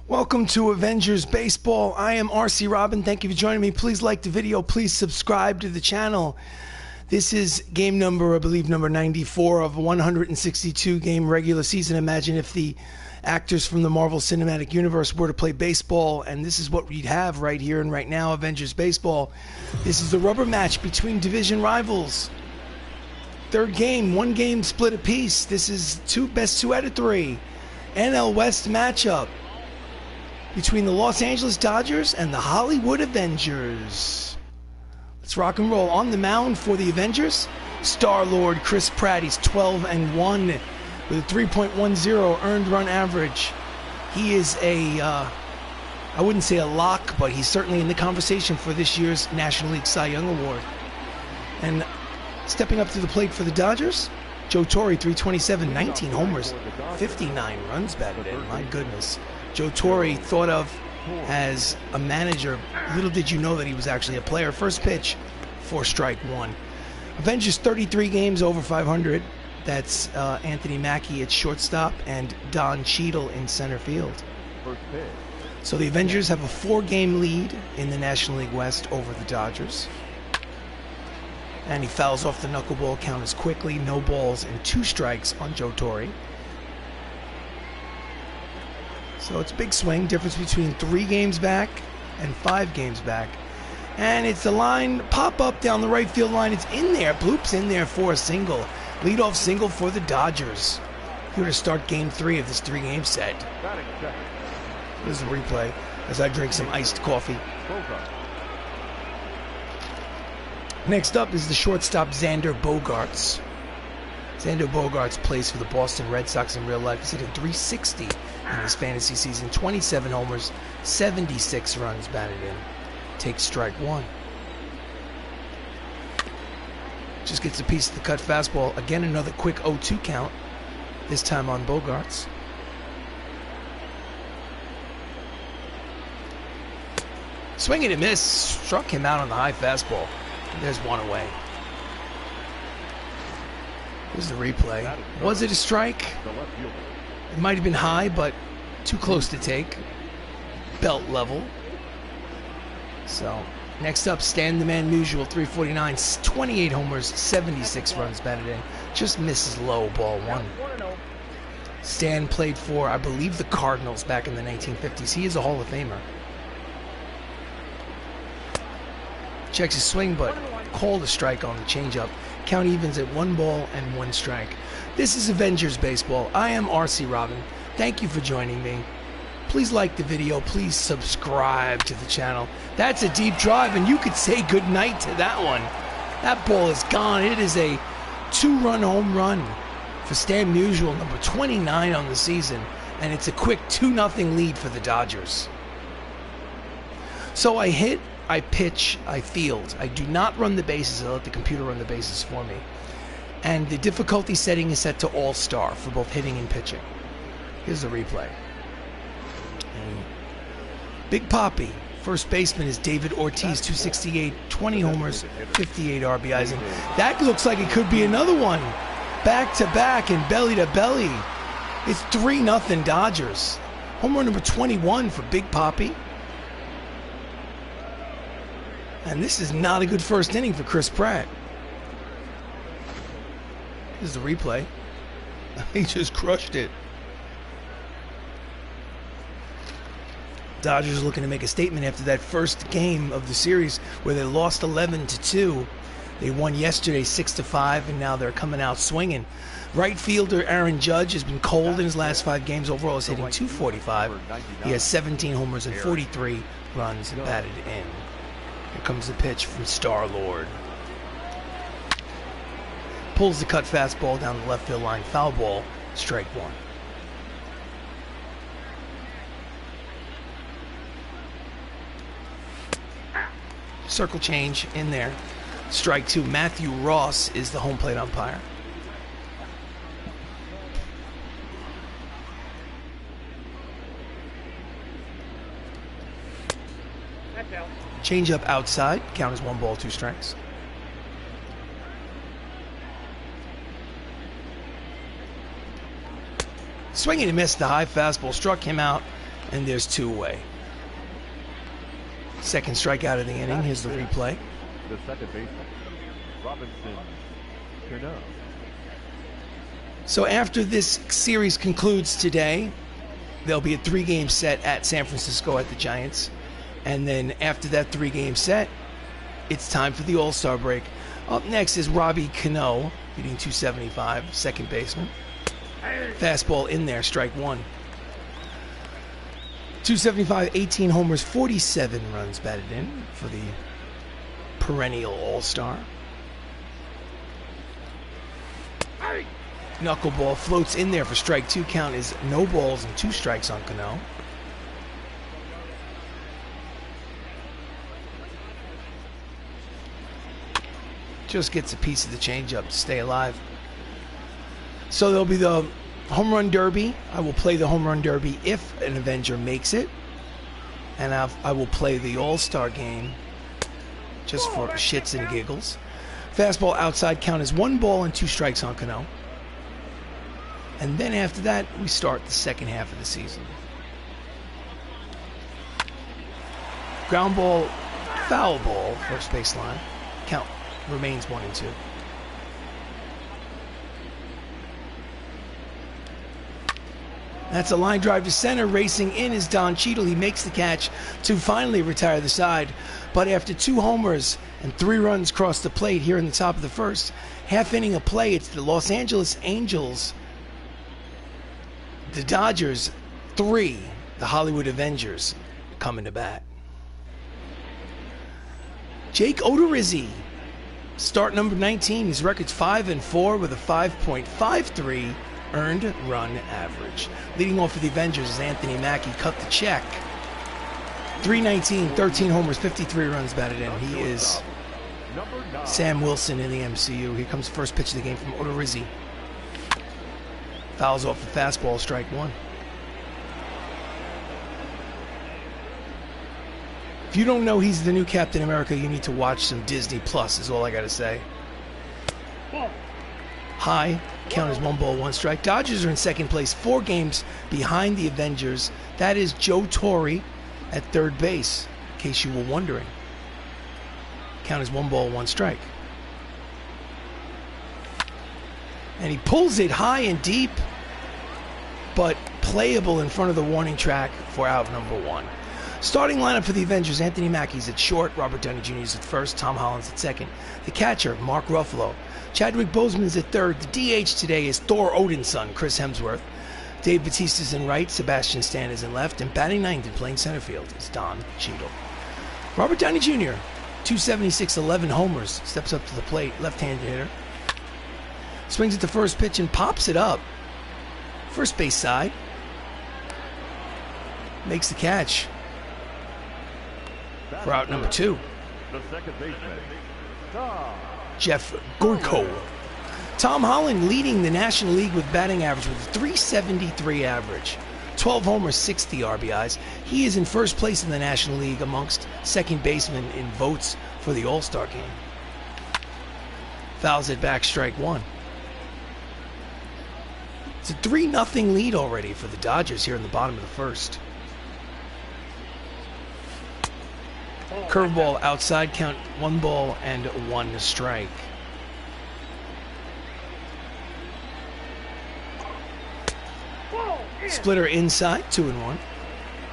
Welcome to Avengers Baseball. I am RC Robbin. Thank you for joining me. Please like the video. Please subscribe to the channel. This is game number, I believe, number 94 of a 162 game regular season. Imagine if the actors from the Marvel Cinematic Universe were to play baseball, and this is what we'd have right here and right now, Avengers Baseball. This is the rubber match between division rivals. Third game, one game split apiece. This is best two out of three. NL West matchup between the Los Angeles Dodgers and the Hollywood Avengers. Let's rock and roll. On the mound for the Avengers, Star-Lord Chris Pratt. He's 12-1 with a 3.10 earned run average. He is I wouldn't say a lock, but he's certainly in the conversation for this year's National League Cy Young Award. And stepping up to the plate for the Dodgers, Joe Torre, 327, 19 homers, 59 runs batted in. My goodness. Joe Torre, thought of as a manager. Little did you know that he was actually a player. First pitch, 4-1. Avengers 33 games over 500. That's Anthony Mackie at shortstop and Don Cheadle in center field. So the Avengers have a 4-game lead in the National League West over the Dodgers. And he fouls off the knuckleball. Count is quickly. No balls and 2 strikes on Joe Torre. So it's a big swing. Difference between 3 games back and 5 games back. And it's the line, pop up down the right field line. It's in there. Bloop's in there for a single. Leadoff single for the Dodgers. Here to start game 3 of this 3-game set. This is a replay as I drink some iced coffee. Next up is the shortstop Xander Bogaerts. Xander Bogaerts plays for the Boston Red Sox in real life. He's hitting .360 in his fantasy season. 27 homers, 76 runs batted in. Takes strike 1. Just gets a piece of the cut fastball. Again, another quick 0-2 count. This time on Bogaerts. Swing and a miss. Struck him out on the high fastball. There's one away. Here's the replay. Was it a strike? It might have been high, but too close to take. Belt level. So, next up, Stan the Man Musial, 349, 28 homers, 76 runs batted in. Just misses low, ball 1. Stan played for, I believe, the Cardinals back in the 1950s. He is a Hall of Famer. Checks his swing, but called a strike on the changeup. Count evens at 1 ball and 1 strike. This is Avengers Baseball. I am RC Robbin. Thank you for joining me. Please like the video. Please subscribe to the channel. That's a deep drive, and you could say good night to that one. That ball is gone. It is a 2-run home run for Stan Musial, number 29 on the season, and it's a quick 2-0 lead for the Dodgers. So I hit, I pitch, I field. I do not run the bases. I let the computer run the bases for me. And the difficulty setting is set to All-Star for both hitting and pitching. Here's the replay. And Big Papi, first baseman, is David Ortiz, 268, 20 homers, 58 RBIs. And that looks like it could be another one. Back to back and belly to belly. It's 3-0 Dodgers. Home run number 21 for Big Papi. And this is not a good first inning for Chris Pratt. Here's the replay. He just crushed it. Dodgers looking to make a statement after that first game of the series where they lost 11-2. They won yesterday 6-5, and now they're coming out swinging. Right fielder Aaron Judge has been cold in his last 5 games. Overall, he's hitting .245. He has 17 homers and 43 runs batted in. Here comes the pitch from Star-Lord. Pulls the cut fastball down the left field line. Foul ball, strike 1. Circle change in there. Strike 2. Matthew Ross is the home plate umpire. Change up outside. Count as 1 ball, 2 strikes. Swinging and missed the high fastball. Struck him out And there's 2 away. Second strikeout of the inning. Here's the replay. The second baseman, Robinson Cano. So after this series concludes today, there'll be a 3-game set at San Francisco at the Giants. And then after that 3-game set, it's time for the All-Star break. Up next is Robbie Cano, hitting 275, second baseman. Fastball in there, strike 1. 275, 18 homers, 47 runs batted in for the perennial All-Star. Knuckleball floats in there for strike 2. Count is no balls and 2 strikes on Cano. Just gets a piece of the changeup to stay alive. So there'll be the home run derby. I will play the home run derby if an Avenger makes it. And I will play the All-Star game just for shits and giggles. Fastball outside, count is 1 ball and 2 strikes on Cano. And then after that, we start the second half of the season. Ground ball, foul ball, first baseline. Count remains 1 and 2. That's a line drive to center. Racing in is Don Cheadle. He makes the catch to finally retire the side. But after 2 homers and 3 runs across the plate here in the top of the first, half inning of play, it's the Los Angeles Angels, the Dodgers 3, the Hollywood Avengers coming to bat. Jake Odorizzi, start number 19. His record's 5-4 with a 5.53 earned run average. Leading off for the Avengers is Anthony Mackie. Cut the check. 319, 13 homers, 53 runs batted in. He is Sam Wilson in the MCU. Here comes the first pitch of the game from Odorizzi. Fouls off the fastball, strike 1. If you don't know he's the new Captain America, you need to watch some Disney Plus, is all I gotta say. High, count is 1 ball, 1 strike. Dodgers are in second place, 4 games behind the Avengers. That is Joe Torre at third base, in case you were wondering. Count is 1 ball, 1 strike. And he pulls it high and deep, but playable in front of the warning track for out number 1. Starting lineup for the Avengers: Anthony Mackie's at short, Robert Downey Jr. is at first, Tom Holland's at second. The catcher, Mark Ruffalo. Chadwick Boseman's at third. The DH today is Thor Odin's son, Chris Hemsworth. Dave Bautista's in right, Sebastian Stan is in left, and batting ninth and playing center field is Don Cheadle. Robert Downey Jr., 276, 11 homers, steps up to the plate, left-handed hitter. Swings at the first pitch and pops it up. First base side. Makes the catch for out number 2. The second baseman, Jeff Gurko. Tom Holland leading the National League with batting average with a 373 average. 12 homers, 60 RBIs. He is in first place in the National League amongst second basemen in votes for the All-Star game. Fouls it back, strike 1. It's a 3-0 lead already for the Dodgers here in the bottom of the first. Curveball outside, count 1 ball and 1 strike. Splitter inside, 2-1.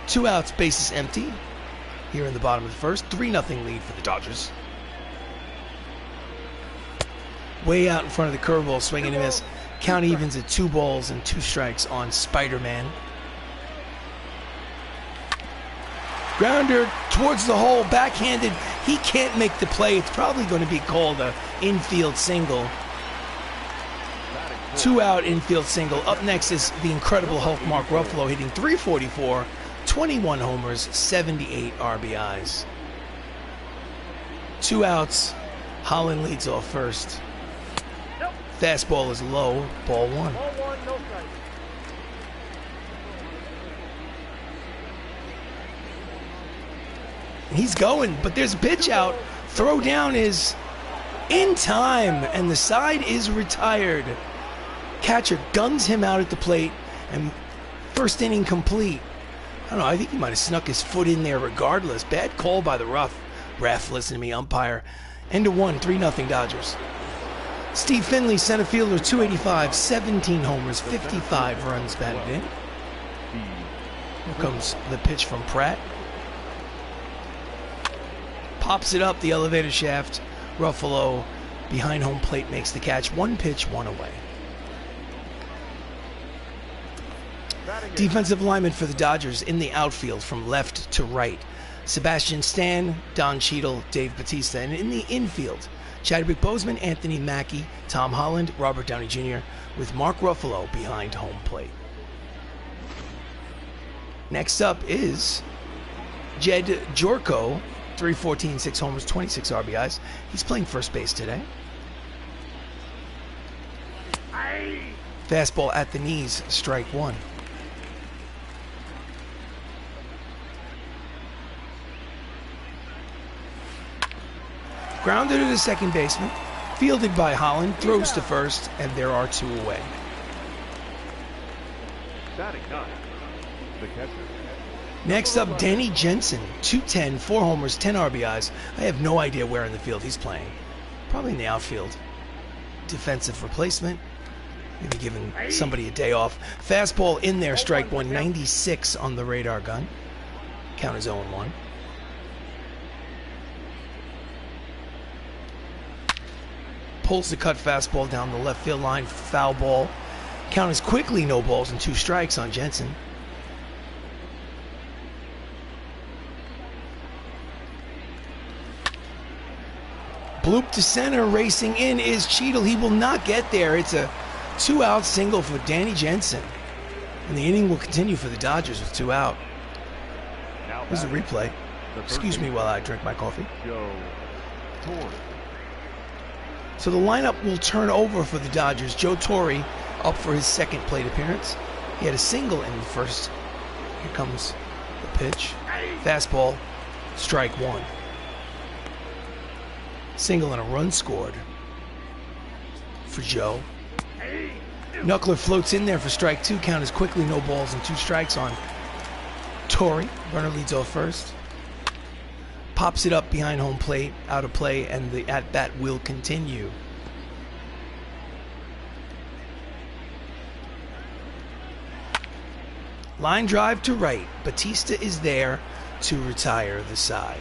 2 outs, bases empty here in the bottom of the first. 3-0 lead for the Dodgers. Way out in front of the curveball, swinging and miss. Count evens at 2 balls and 2 strikes on Spider-Man. Grounder towards the hole, backhanded. He can't make the play. It's probably going to be called an infield single. 2 out infield single. Up next is the Incredible Hulk, Mark Ruffalo, hitting .344, 21 homers, 78 RBIs. 2 outs. Holland leads off first. Fastball is low, ball 1. He's going, but there's a pitch out. Throw down is in time, and the side is retired. Catcher guns him out at the plate, and first inning complete. I don't know. I think he might have snuck his foot in there regardless. Bad call by the ref. Listen to me, umpire. End of 1, 3-0 Dodgers. Steve Finley, center fielder, 285, 17 homers, 55 runs batted in. Here comes the pitch from Pratt. Pops it up the elevator shaft. Ruffalo behind home plate makes the catch. 1 pitch, 1 away. Defensive lineman for the Dodgers in the outfield from left to right. Sebastian Stan, Don Cheadle, Dave Bautista. And in the infield, Chadwick Boseman, Anthony Mackie, Tom Holland, Robert Downey Jr. with Mark Ruffalo behind home plate. Next up is Jed Jorko, 314, 6 homers, 26 RBIs. He's playing first base today. Fastball at the knees, strike 1. Grounded to the second baseman, fielded by Holland, throws to first, and there are 2 away. Next up, Danny Jensen, 210, 4 homers, 10 RBIs. I have no idea where in the field he's playing. Probably in the outfield. Defensive replacement. Maybe giving somebody a day off. Fastball in there, strike 1, 96 on the radar gun. Count is 0-1. Pulls the cut fastball down the left field line, foul ball. Count is quickly no balls and 2 strikes on Jensen. Bloop to center, racing in is Cheadle. He will not get there. It's a 2-out single for Danny Jensen. And the inning will continue for the Dodgers with 2 out. Here's a replay. Excuse me while I drink my coffee. So the lineup will turn over for the Dodgers. Joe Torre up for his second plate appearance. He had a single in the first. Here comes the pitch. Fastball, strike 1. Single and a run scored for Joe. Knuckler floats in there for strike 2. Count is quickly no balls and 2 strikes on Torre. Runner leads off first. Pops it up behind home plate, out of play, and the at-bat will continue. Line drive to right. Bautista is there to retire the side.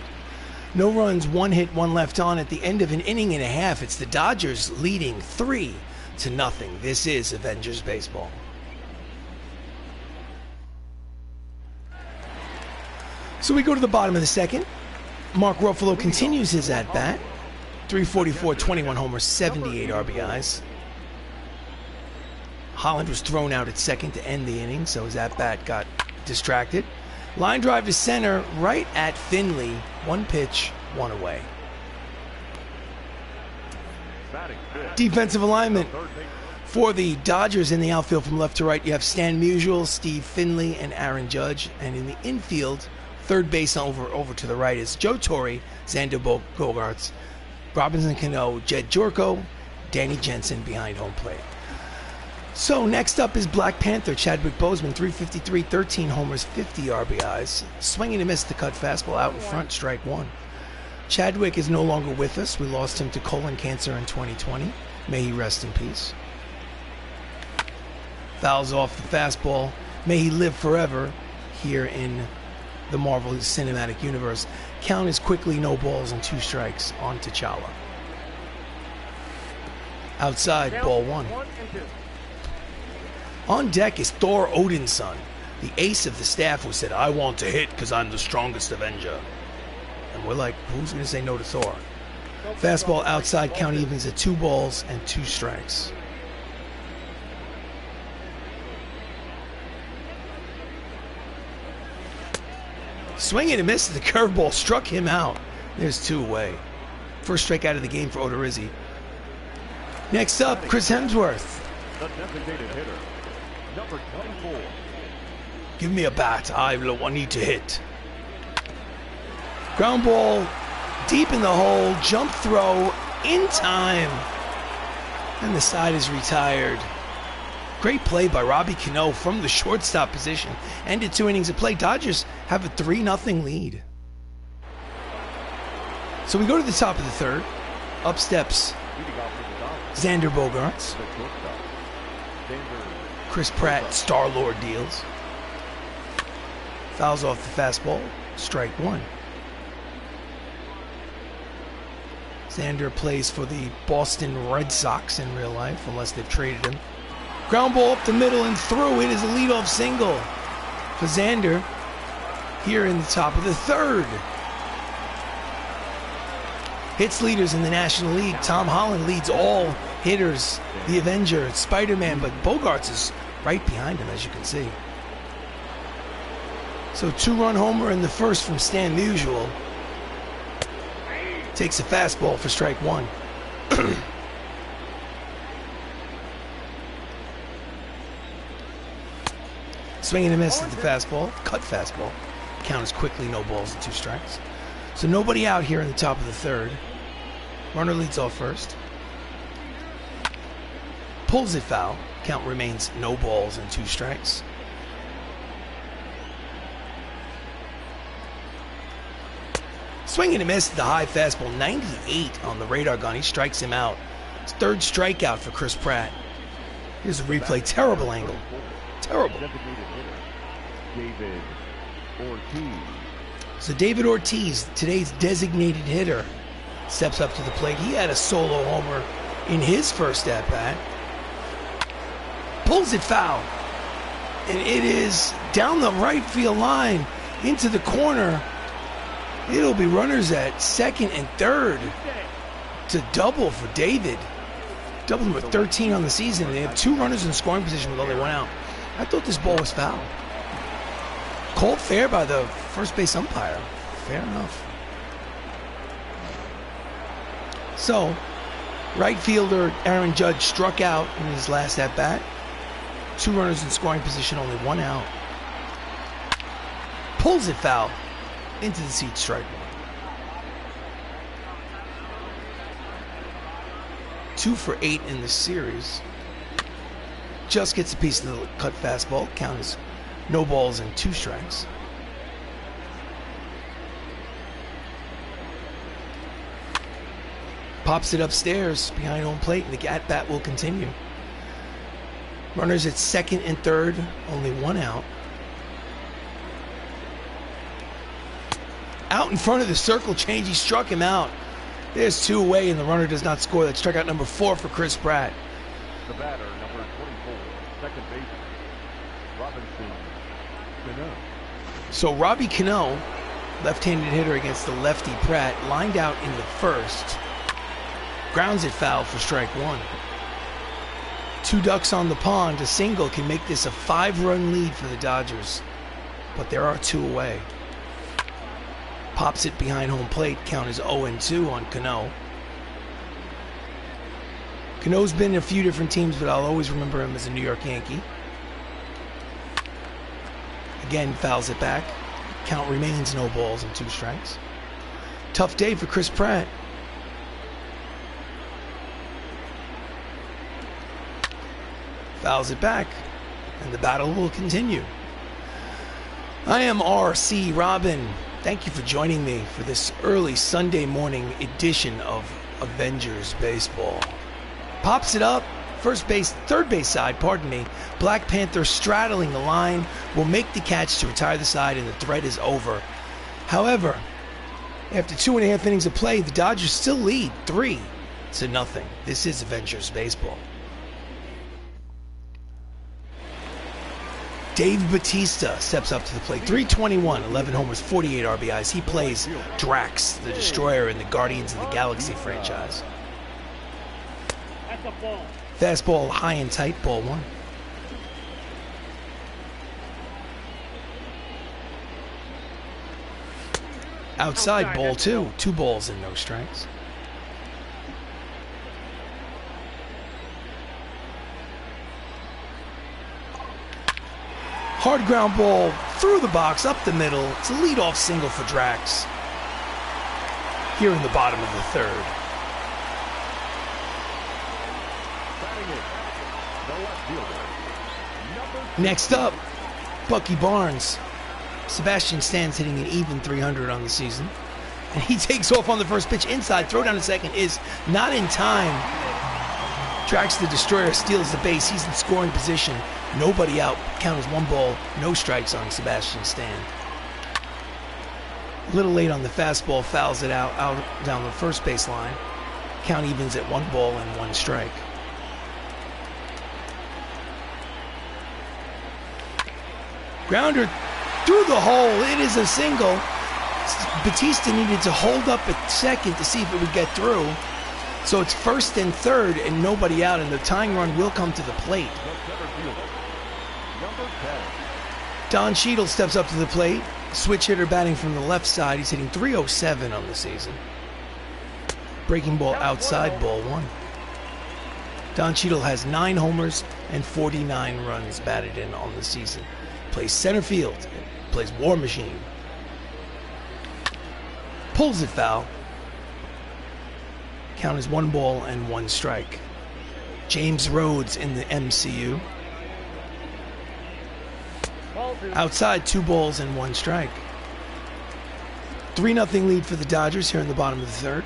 No runs, 1 hit, 1 left on at the end of an inning and a half. It's the Dodgers leading 3-0. This is Avengers Baseball. So we go to the bottom of the second. Mark Ruffalo continues his at-bat. 344, 21 homers, 78 RBIs. Holland was thrown out at second to end the inning, so his at-bat got distracted. Line drive to center, right at Finley. 1 pitch, 1 away. Defensive alignment for the Dodgers in the outfield from left to right. You have Stan Musial, Steve Finley, and Aaron Judge. And in the infield, third base over to the right is Joe Torre, Xander Bogaerts, Robinson Cano, Jed Jorko, Danny Jensen behind home plate. So next up is Black Panther, Chadwick Boseman, 353, 13 homers, 50 RBIs. Swinging and miss the cut fastball out in front, strike 1. Chadwick is no longer with us. We lost him to colon cancer in 2020. May he rest in peace. Fouls off the fastball. May he live forever here in the Marvel Cinematic Universe. Count is quickly no balls and 2 strikes on T'Challa. Outside, ball 1. On deck is Thor Odinson, the ace of the staff who said, "I want to hit because I'm the strongest Avenger." And we're like, who's going to say no to Thor? Fastball outside, count evens at 2 balls and 2 strikes. Swing and a miss. The curveball struck him out. There's 2 away. First strikeout of the game for Odorizzi. Next up, Chris Hemsworth. The designated hitter, number 24. Give me a bat. I need to hit. Ground ball deep in the hole. Jump throw in time. And the side is retired. Great play by Robbie Cano from the shortstop position. Ended 2 innings of play. Dodgers have a 3-0 lead. So we go to the top of the third. Up steps Xander Bogaerts. Chris Pratt, Star-Lord deals. Fouls off the fastball. Strike one. Xander plays for the Boston Red Sox in real life, unless they've traded him. Ground ball up the middle and through. It is a leadoff single for Xander here in the top of the third. Hits leaders in the National League. Tom Holland leads all hitters. The Avengers, Spider-Man, but Bogaerts is right behind him, as you can see. So 2-run homer in the first from Stan Musial. Takes a fastball for strike one. Swing and a miss at the fastball. Cut fastball. Count is quickly, no balls and 2 strikes. So nobody out here in the top of the third. Runner leads off first. Pulls it foul. Count remains no balls and 2 strikes. Swing and a miss at the high fastball. 98 on the radar gun. He strikes him out. His 3rd strikeout for Chris Pratt. Here's a replay. Terrible angle. Terrible. So David Ortiz, today's designated hitter, steps up to the plate. He had a solo homer in his first at-bat. Pulls it foul. And it is down the right field line into the corner. It'll be runners at second and third. It's a double for David. Double number 13 on the season. They have 2 runners in scoring position with only 1 out. I thought this ball was foul. Called fair by the first base umpire. Fair enough. So, right fielder Aaron Judge struck out in his last at-bat. 2 runners in scoring position, only 1 out. Pulls it foul. Into the seat, strike one. 2 for 8 in the series. Just gets a piece of the cut fastball. Count is no balls and 2 strikes. Pops it upstairs behind home plate, and the at-bat will continue. Runners at second and third, only 1 out. Out in front of the circle change, he struck him out. There's 2 away, and the runner does not score. That's strikeout number 4 for Chris Pratt. The batter, number 24, second baseman, Robinson Cano. So Robbie Cano, left-handed hitter against the lefty Pratt, lined out in the first. Grounds it foul for strike one. 2 ducks on the pond. A single can make this a 5-run lead for the Dodgers, but there are 2 away. Pops it behind home plate. Count is 0-2 on Cano. Cano's been in a few different teams, but I'll always remember him as a New York Yankee. Again, fouls it back. Count remains no balls and 2 strikes. Tough day for Chris Pratt. Fouls it back, and the battle will continue. I am RC Robbin. Thank you for joining me for this early Sunday morning edition of Avengers Baseball. Pops it up, third base side, pardon me. Black Panther straddling the line will make the catch to retire the side, and the threat is over. However, after 2.5 innings of play, the Dodgers still lead 3-0. This is Avengers Baseball. Dave Bautista steps up to the plate. 321, 11 homers, 48 RBIs. He plays Drax, the Destroyer in the Guardians of the Galaxy franchise. Fastball high and tight, ball 1. Outside, ball 2. 2 balls and no strikes. Hard ground ball through the box, up the middle. It's a leadoff single for Drax here in the bottom of the third. Batting in, the left fielder, Next up, Bucky Barnes. Sebastian Stan's hitting an even 300 on the season. And he takes off on the first pitch inside. Throw down to second is not in time. Tracks the destroyer, steals the base. He's in scoring position. Nobody out. Count is 1 ball, no strikes on Sebastian Stan. A little late on the fastball, fouls it out down the first base line. Count evens at 1 ball and 1 strike. Grounder through the hole. It is a single. Bautista needed to hold up at second to see if it would get through. So it's first and third and nobody out, and the tying run will come to the plate. Don Cheadle steps up to the plate. Switch hitter batting from the left side. He's hitting 307 on the season. Breaking ball outside, ball 1. Don Cheadle has 9 homers and 49 runs batted in on the season. Plays center field. Plays War Machine. Pulls it foul. Count is 1 ball and 1 strike. James Rhodes in the MCU. Outside, 2 balls and 1 strike. 3-0 lead for the Dodgers here in the bottom of the third.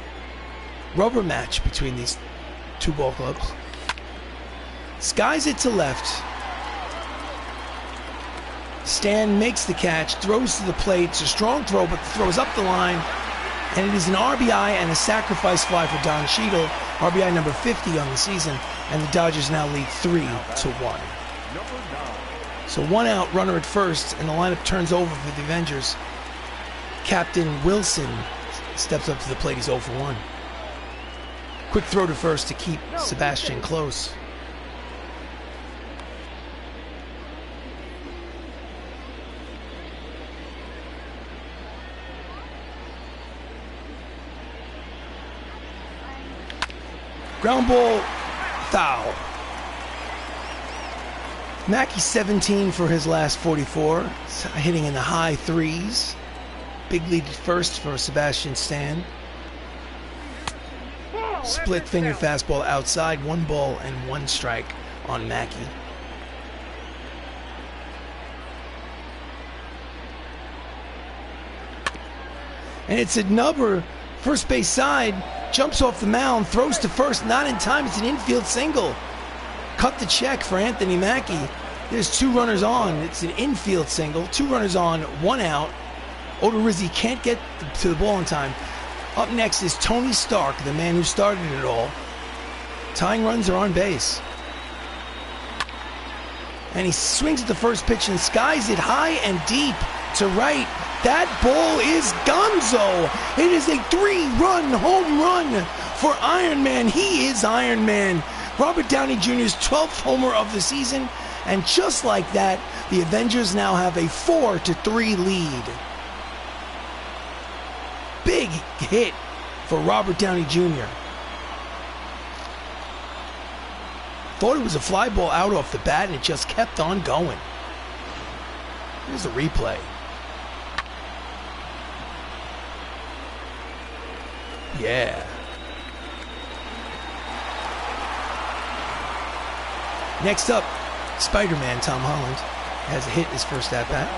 Rubber match between these 2 ball clubs. Skies it to left. Stan makes the catch, throws to the plate. It's a strong throw, but throws up the line. And it is an RBI and a sacrifice fly for Don Cheadle. RBI number 50 on the season. And the Dodgers now lead 3-1. So 1 out, runner at first, and the lineup turns over for the Avengers. Captain Wilson steps up to the plate. He's 0 for 1. Quick throw to first to keep Sebastian close. Ground ball, foul. Mackey 17 for his last 44, hitting in the high 3s. Big lead at first for Sebastian Stan. Split finger fastball outside, 1 ball and 1 strike on Mackey. And it's a nubber, first base side. Jumps off the mound, throws to first, not in time. It's an infield single. Cut the check for Anthony Mackey. There's 2 runners on. It's an infield single. 2 runners on, 1 out. Odorizzi can't get to the ball in time. Up next is Tony Stark, the man who started it all. Tying runs are on base. And he swings at the first pitch and skies it high and deep to right. That ball is gonzo. It is a 3-run home run for Iron Man. He is Iron Man. Robert Downey Jr.'s 12th homer of the season. And just like that, the Avengers now have a 4-3 lead. Big hit for Robert Downey Jr. Thought it was a fly ball out off the bat, and it just kept on going. Here's a replay. Yeah. Next up, Spider-Man Tom Holland has a hit in his first at-bat.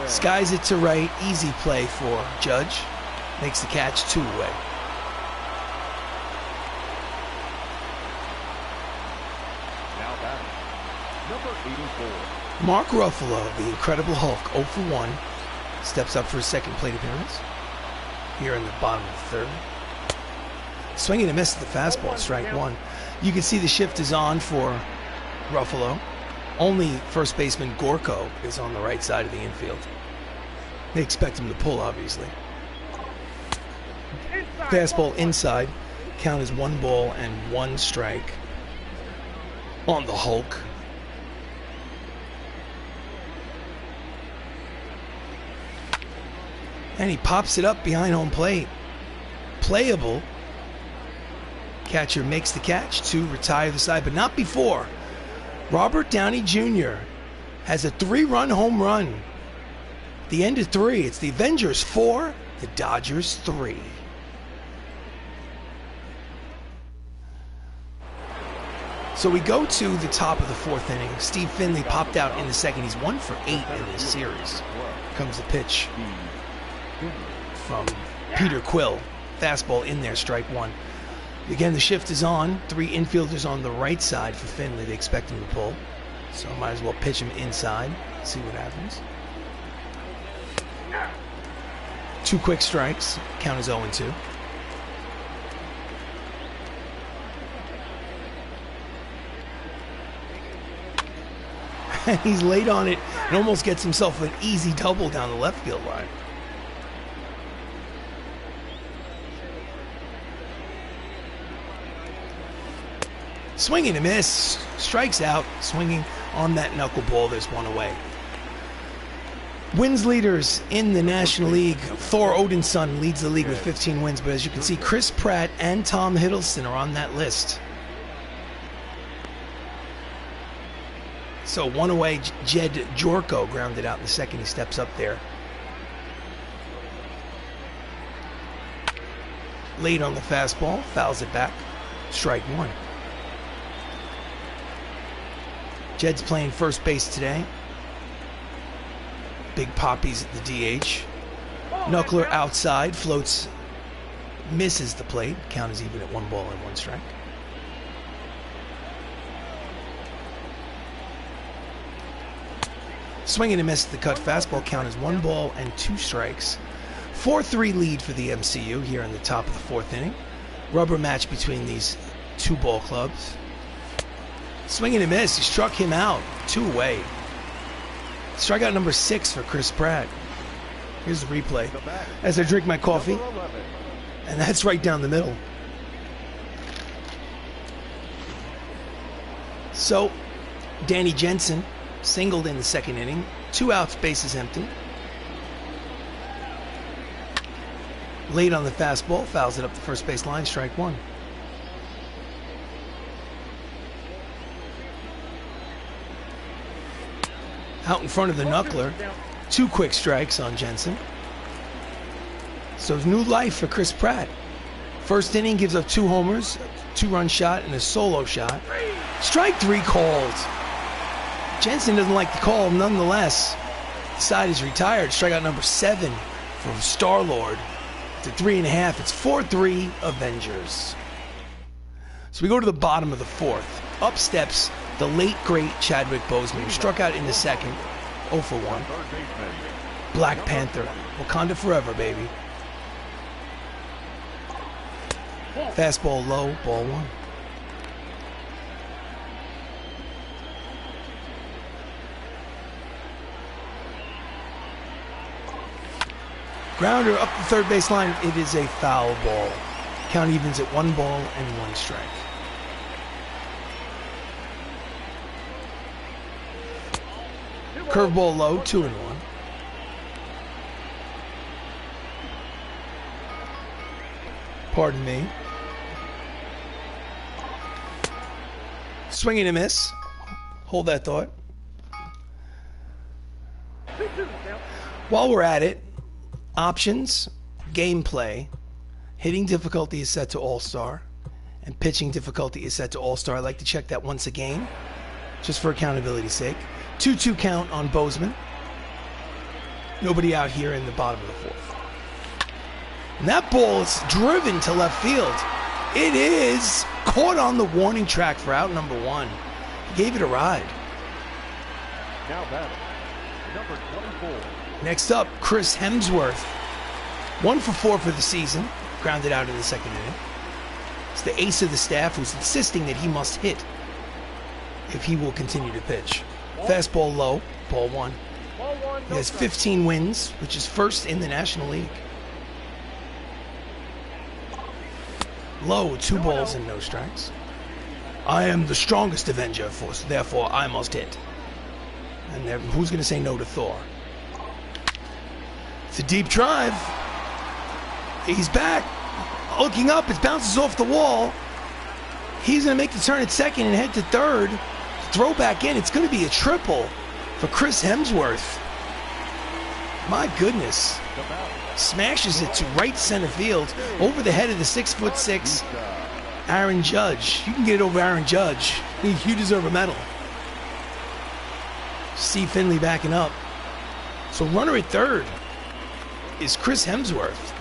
Skies it to right, easy play for Judge. Makes the catch 2 away. Now batting, number 84. Mark Ruffalo, the Incredible Hulk, 0 for 1. Steps up for his second plate appearance here in the bottom of the third. Swinging a miss at the fastball, strike 1. You can see the shift is on for Ruffalo. Only first baseman Gorko is on the right side of the infield. They expect him to pull, obviously. Fastball inside. Count is 1 ball and 1 strike on the Hulk. And he pops it up behind home plate. Playable. Catcher makes the catch to retire the side, but not before. Robert Downey Jr. has a 3-run home run. The end of 3. It's the Avengers 4, the Dodgers 3. So we go to the top of the 4th inning. Steve Finley popped out in the 2nd. He's 1 for 8 in this series. Comes the pitch from Peter Quill. Fastball in there, strike 1. Again, the shift is on. 3 infielders on the right side for Finley. They expect him to pull. So might as well pitch him inside. See what happens. 2 quick strikes. Count is 0-2. And he's late on it and almost gets himself an easy double down the left field line. Swing and a miss. Strikes out. Swinging on that knuckleball. There's 1 away. Wins leaders in the National League. Thor Odinson leads the league with 15 wins. But as you can see, Chris Pratt and Tom Hiddleston are on that list. So 1 away, Jed Jorko grounded out in the 2nd. He steps up there. Late on the fastball, fouls it back. Strike 1. Jed's playing first base today. Big Poppy's at the DH. Knuckler outside, floats, misses the plate. Count is even at 1 ball and 1 strike. Swing and a miss at the cut fastball. Count is 1 ball and 2 strikes. 4-3 lead for the MCU here in the top of the 4th inning. Rubber match between these 2 ball clubs. Swing and a miss. He struck him out. 2 away. Strikeout number 6 for Chris Pratt. Here's the replay as I drink my coffee. And that's right down the middle. So, Danny Jensen singled in the 2nd inning. 2 outs, bases empty. Late on the fastball, fouls it up the first base line, strike 1. Out in front of the knuckler. 2 quick strikes on Jensen. So new life for Chris Pratt. First inning gives up 2 homers, 2-run shot, and a solo shot. Strike 3 called. Jensen doesn't like the call nonetheless. The side is retired. Strikeout number 7 from Star-Lord. To 3.5. It's 4-3 Avengers. So we go to the bottom of the 4th. Up steps the late, great Chadwick Boseman, who struck out in the 2nd, 0 for 1. Black Panther. Wakanda forever, baby. Fastball low, ball 1. Grounder up the third base line. It is a foul ball. Count evens at 1 ball and 1 strike. Curveball low, 2-1. Pardon me. Swing and a miss. Hold that thought. While we're at it, options, gameplay, hitting difficulty is set to All-Star, and pitching difficulty is set to All-Star. I like to check that once a game, just for accountability's sake. 2-2 count on Boseman. Nobody out here in the bottom of the 4th. And that ball is driven to left field. It is caught on the warning track for out number 1. He gave it a ride. Now batting, number 24. Next up, Chris Hemsworth. 1 for 4 for the season. Grounded out in the 2nd inning. It's the ace of the staff who's insisting that he must hit if he will continue to pitch. Fastball low, ball 1. He has 15 wins, which is first in the National League. Low, 2 balls and no strikes. I am the strongest Avenger, therefore I must hit. And who's going to say no to Thor? It's a deep drive. He's back. Looking up, it bounces off the wall. He's going to make the turn at 2nd and head to 3rd. Throw back in. It's going to be a triple for Chris Hemsworth. My goodness. Smashes it to right center field over the head of the 6'6" Aaron Judge. You can get it over Aaron Judge. You deserve a medal. Steve Finley backing up. So runner at third is Chris Hemsworth.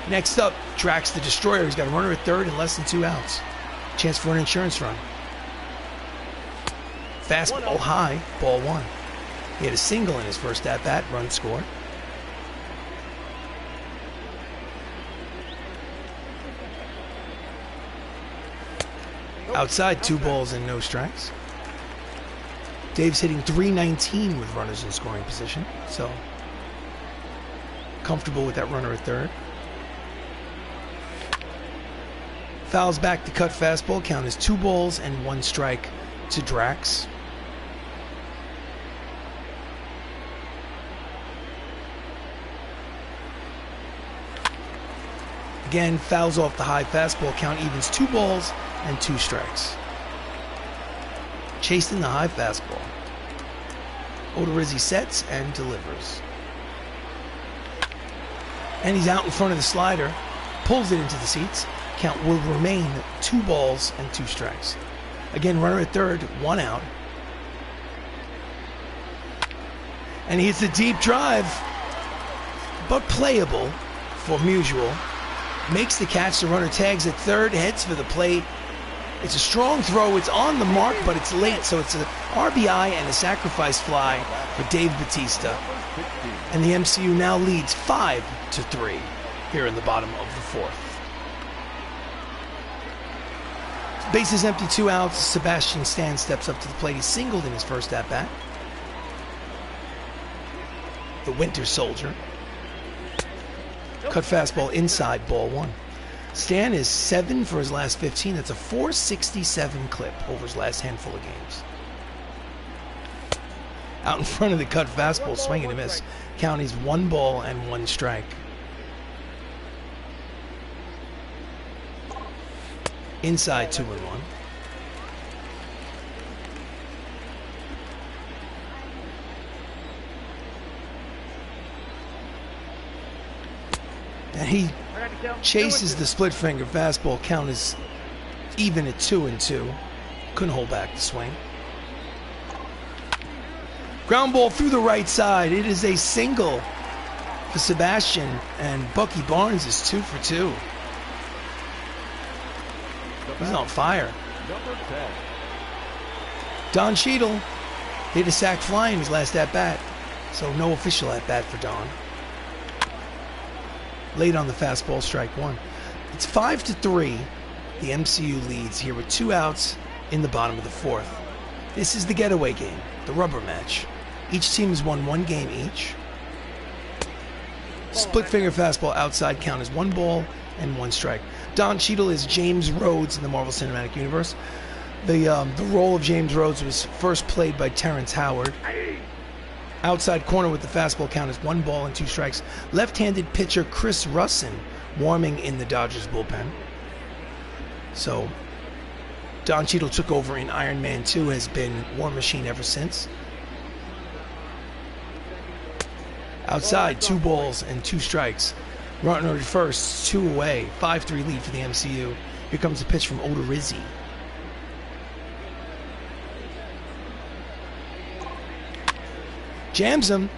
Next up, Drax the Destroyer. He's got a runner at third and less than 2 outs. Chance for an insurance run. Fastball high, ball 1. He had a single in his first at-bat, run scored. Outside, 2 balls and no strikes. Dave's hitting .319 with runners in scoring position, so comfortable with that runner at third. Fouls back to cut fastball. Count is 2 balls and 1 strike to Drax. Again, fouls off the high fastball. Count evens 2 balls and 2 strikes. Chasing the high fastball. Odorizzi sets and delivers. And he's out in front of the slider. Pulls it into the seats. Count will remain 2 balls and 2 strikes. Again, runner at third, 1 out. And he hits a deep drive, but playable for Musial. Makes the catch. The runner tags at third, heads for the plate. It's a strong throw. It's on the mark, but it's late. So it's an RBI and a sacrifice fly for Dave Bautista. And the MCU now leads 5-3 here in the bottom of the 4th. Bases empty, 2 outs. Sebastian Stan steps up to the plate. He singled in his first at-bat. The Winter Soldier. Cut fastball inside, ball 1. Stan is 7 for his last 15. That's a .467 clip over his last handful of games. Out in front of the cut fastball, swing and a miss. Count is 1 ball and 1 strike. Inside, 2-1. And he chases the split finger fastball. Count is even at 2-2. Couldn't hold back the swing. Ground ball through the right side. It is a single for Sebastian, and Bucky Barnes is 2 for 2. He's on fire. Don Cheadle hit a sac fly in his last at-bat, so no official at-bat for Don. Late on the fastball, strike 1. It's 5-3. The MCU leads here with 2 outs in the bottom of the 4th. This is the getaway game, the rubber match. Each team has won 1 game each. Split finger fastball outside, count is 1 ball and 1 strike. Don Cheadle is James Rhodes in the Marvel Cinematic Universe. The role of James Rhodes was first played by Terrence Howard. Outside corner with the fastball, count is 1 ball and 2 strikes. Left-handed pitcher Chris Russin warming in the Dodgers bullpen. So Don Cheadle took over in Iron Man 2, has been War Machine ever since. Outside, 2 balls and 2 strikes. Runner at first, 2 away. 5-3 lead for the MCU. Here comes the pitch from Odorizzi. Jams him.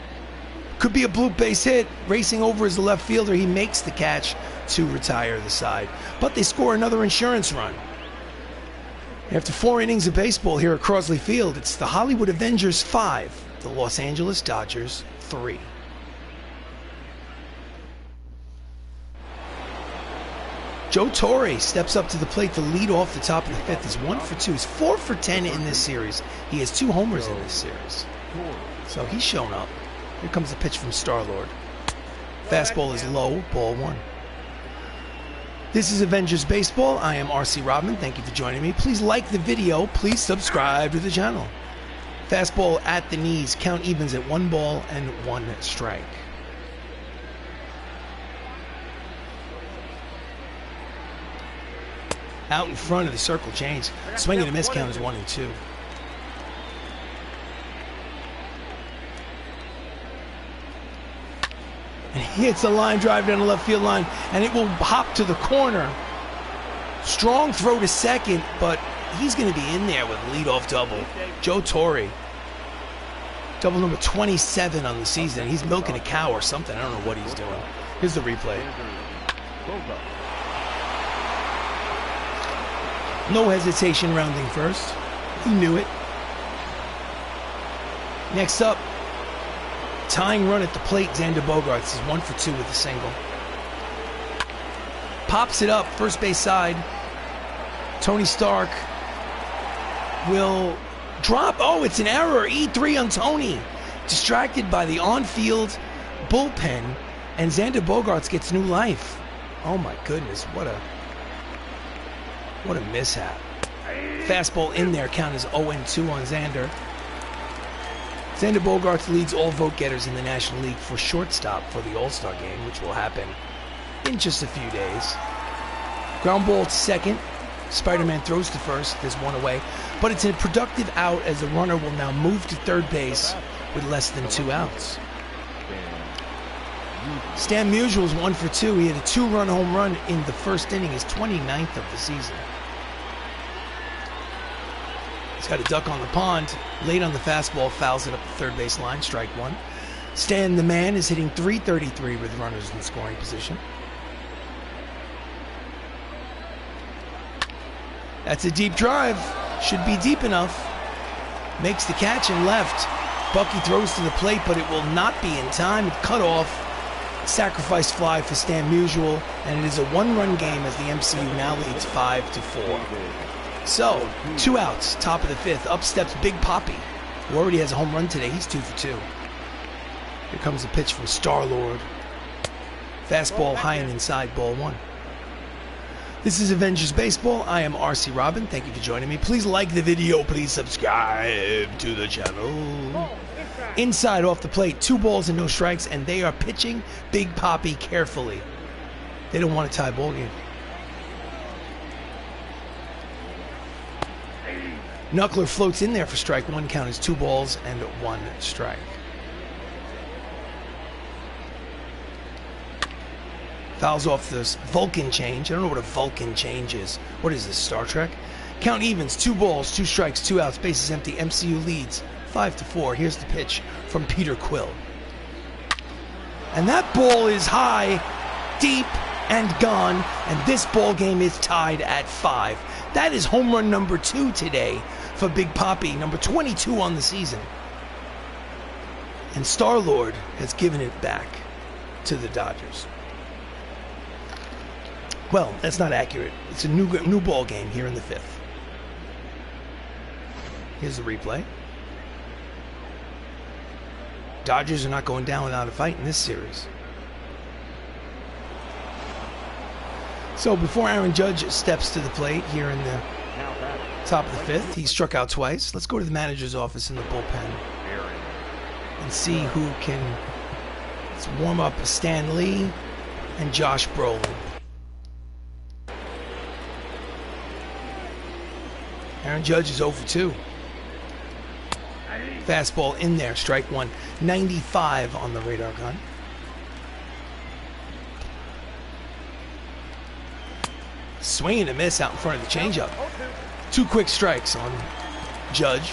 Could be a bloop base hit. Racing over as the left fielder. He makes the catch to retire the side. But they score another insurance run. After 4 innings of baseball here at Crosley Field, it's the Hollywood Avengers 5, the Los Angeles Dodgers 3. Joe Torre steps up to the plate to lead off the top of the 5th. He's 1 for 2. He's 4 for 10 in this series. He has 2 homers in this series. So he's shown up. Here comes the pitch from Star-Lord. Fastball is low, ball 1. This is Avengers Baseball. I am RC Robbin. Thank you for joining me. Please like the video. Please subscribe to the channel. Fastball at the knees. Count evens at 1 ball and 1 strike. Out in front of the circle change. Swing and a miss, count is 1 and 2. And he hits a line drive down the left field line, and it will hop to the corner Strong throw to second, but he's going to be in there with a leadoff double. Joe Torre. Double number 27 on the season. He's milking a cow or something. I don't know what he's doing. Here's the replay. No hesitation rounding first. He knew it. Next up, tying run at the plate, Xander Bogaerts is 1 for 2 with a single. Pops it up, first base side. Tony Stark will drop. Oh, it's an error. E3 on Tony. Distracted by the on-field bullpen, and Xander Bogaerts gets new life. Oh my goodness, what a mishap. Fastball in there, count is 0-2 on Xander. Xander Bogaerts leads all vote getters in the National League for shortstop for the All-Star game, which will happen in just a few days. Ground ball to second. Spider-Man throws to first. There's one away. But it's a productive out as the runner will now move to third base with less than 2 outs. Stan Musial's 1 for 2. He had a 2-run home run in the first inning, his 29th of the season. He's got a duck on the pond. Late on the fastball, fouls it up the third base line, strike 1. Stan the man is hitting .333 with runners in scoring position. That's a deep drive. Should be deep enough. Makes the catch and left. Bucky throws to the plate, but it will not be in time. It cut off. Sacrifice fly for Stan Musial, and it is a 1-run game as the MCU now leads 5-4. So, 2 outs, top of the 5th. Up steps Big Papi, who already has a home run today. He's 2 for 2. Here comes the pitch from Star-Lord. Fastball high and inside, ball 1. This is Avengers Baseball. I am RC Robbin. Thank you for joining me. Please like the video. Please subscribe to the channel. Inside off the plate, 2 balls and no strikes, and they are pitching Big Papi carefully. They don't want a tie ball game. Knuckler floats in there for strike 1. Count is 2 balls and 1 strike. Fouls off this Vulcan change. I don't know what a Vulcan change is. What is this, Star Trek? Count evens, 2 balls, 2 strikes, 2 outs, bases empty. MCU leads 5-4. Here's the pitch from Peter Quill. And that ball is high, deep, and gone. And this ball game is tied at 5. That is home run number 2 today for Big Papi, number 22 on the season. And Star-Lord has given it back to the Dodgers. Well, that's not accurate. It's a new ball game here in the 5th. Here's the replay. Dodgers are not going down without a fight in this series. So before Aaron Judge steps to the plate here in the top of the 5th, he struck out twice. Let's go to the manager's office in the bullpen and see who can warm up Stan Lee and Josh Brolin. Aaron Judge is 0 for 2. Fastball in there, strike 1. 95 on the radar gun. Swing and a miss out in front of the changeup. 2 quick strikes on Judge.